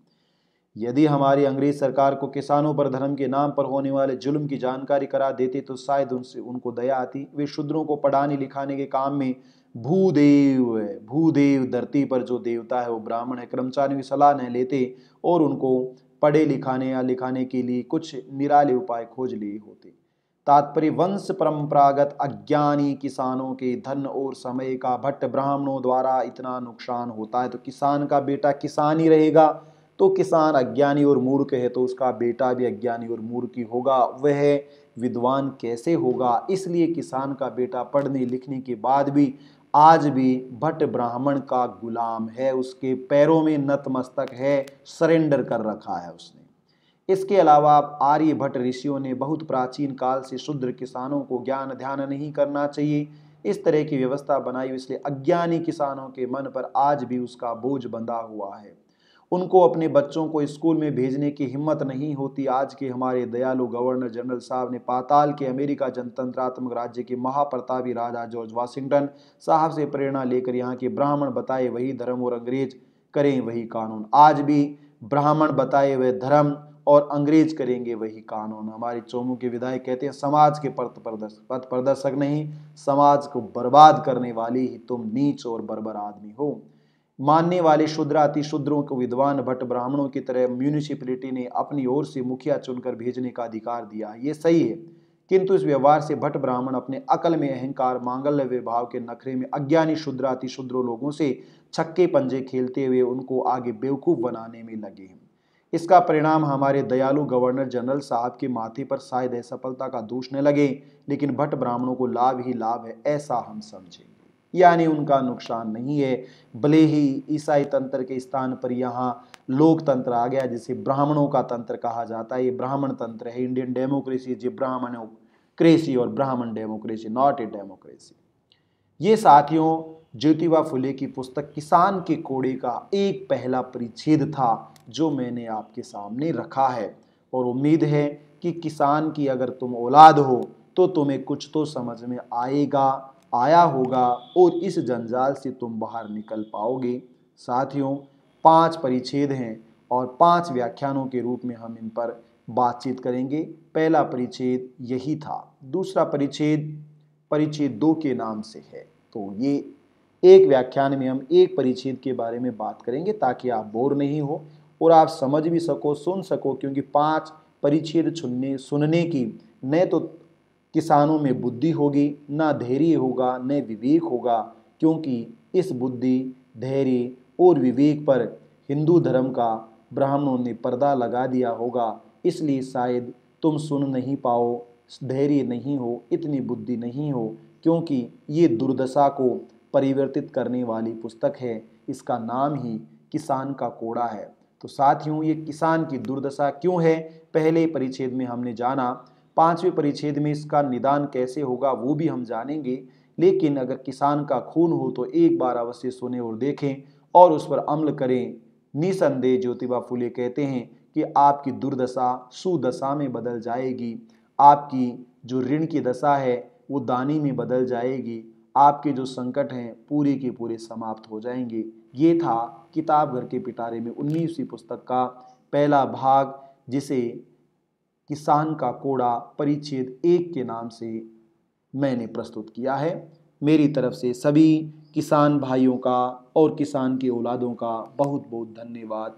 यदि हमारी अंग्रेज सरकार को किसानों पर धर्म के नाम पर होने वाले जुल्म की जानकारी करा देते तो शायद उनको दया आती। वे शूद्रों को पढ़ाने लिखाने के काम में भूदेव है। भूदेव धरती पर जो देवता है वो ब्राह्मण है। कर्मचारियों की सलाह न लेते और उनको पढ़े लिखाने या लिखाने के लिए कुछ निराले उपाय खोज लिए होते। तात्पर्य, वंश परंपरागत अज्ञानी किसानों के धन और समय का भट्ट ब्राह्मणों द्वारा इतना नुकसान होता है तो किसान का बेटा किसान ही रहेगा। तो किसान अज्ञानी और मूर्ख है तो उसका बेटा भी अज्ञानी और मूर्ख ही होगा, वह विद्वान कैसे होगा। इसलिए किसान का बेटा पढ़ने लिखने के बाद भी आज भी भट्ट ब्राह्मण का गुलाम है, उसके पैरों में नतमस्तक है, सरेंडर कर रखा है उसने। इसके अलावा आर्य भट्ट ऋषियों ने बहुत प्राचीन काल से शूद्र किसानों को ज्ञान ध्यान नहीं करना चाहिए इस तरह की व्यवस्था बनाई, इसलिए अज्ञानी किसानों के मन पर आज भी उसका बोझ बंधा हुआ है। उनको अपने बच्चों को स्कूल में भेजने की हिम्मत नहीं होती। आज के हमारे दयालु गवर्नर जनरल साहब ने पाताल के अमेरिका जनतंत्रात्मक राज्य के महाप्रतापी राजा जॉर्ज वाशिंगटन साहब से प्रेरणा लेकर यहाँ के ब्राह्मण बताए वही धर्म और अंग्रेज करें वही कानून। आज भी ब्राह्मण बताए हुए धर्म और अंग्रेज करेंगे वही कानून। हमारे चोमू के विधायक कहते हैं, समाज के पथ प्रदर्शक नहीं, समाज को बर्बाद करने वाली ही तुम नीच और बर्बर आदमी हो। मानने वाले शूद्र अति शूद्रों को विद्वान भट्ट ब्राह्मणों की तरह म्यूनिसिपैलिटी ने अपनी ओर से मुखिया चुनकर भेजने का अधिकार दिया, ये सही है। किंतु इस व्यवहार से भट्ट ब्राह्मण अपने अकल में अहंकार, मांगल्य विभाव के नखरे में अज्ञानी शूद्र अति शूद्रों लोगों से छक्के पंजे खेलते हुए उनको आगे बेवकूफ बनाने में लगे हैं। इसका परिणाम हमारे दयालु गवर्नर जनरल साहब के माथे पर शायद असफलता का दोष न लगे, लेकिन भट्ट ब्राह्मणों को लाभ ही लाभ है ऐसा हम समझेंगे, यानी उनका नुकसान नहीं है। भले ही ईसाई तंत्र के स्थान पर यहाँ लोकतंत्र आ गया जिसे ब्राह्मणों का तंत्र कहा जाता है। ये ब्राह्मण तंत्र है। इंडियन डेमोक्रेसी जी ब्राह्मणोक्रेसी और ब्राह्मण डेमोक्रेसी, नॉट ए डेमोक्रेसी। ये साथियों ज्योतिबा फुले की पुस्तक किसान के कोड़े का एक पहला परिच्छेद था जो मैंने आपके सामने रखा है, और उम्मीद है कि किसान की अगर तुम औलाद हो तो तुम्हें कुछ तो समझ में आएगा। आया होगा और इस जंजाल से तुम बाहर निकल पाओगे। साथियों, 5 परिच्छेद हैं और 5 व्याख्यानों के रूप में हम इन पर बातचीत करेंगे। पहला परिच्छेद यही था। दूसरा परिच्छेद परिच्छेद 2 के नाम से है। तो ये एक व्याख्यान में हम एक परिच्छेद के बारे में बात करेंगे ताकि आप बोर नहीं हो और आप समझ भी सको, सुन सको, क्योंकि 5 परिच्छेद सुनने की न तो किसानों में बुद्धि होगी, न धैर्य होगा, न विवेक होगा, क्योंकि इस बुद्धि, धैर्य और विवेक पर हिंदू धर्म का ब्राह्मणों ने पर्दा लगा दिया होगा। इसलिए शायद तुम सुन नहीं पाओ, धैर्य नहीं हो, इतनी बुद्धि नहीं हो, क्योंकि ये दुर्दशा को परिवर्तित करने वाली पुस्तक है। इसका नाम ही किसान का कोड़ा है। तो साथियों, ये किसान की दुर्दशा क्यों है, पहले परिच्छेद में हमने जाना। 5वें परिच्छेद में इसका निदान कैसे होगा वो भी हम जानेंगे। लेकिन अगर किसान का खून हो तो एक बार अवश्य सुने और देखें और उस पर अमल करें। निसंदेह ज्योतिबा फुले कहते हैं कि आपकी दुर्दशा सुदशा में बदल जाएगी। आपकी जो ऋण की दशा है वो दानी में बदल जाएगी। आपके जो संकट हैं पूरे के पूरे समाप्त हो जाएंगे। ये था किताब घर के पिटारे में 19वीं पुस्तक का पहला भाग, जिसे किसान का कोड़ा परिच्छेद 1 के नाम से मैंने प्रस्तुत किया है। मेरी तरफ से सभी किसान भाइयों का और किसान के औलादों का बहुत बहुत धन्यवाद।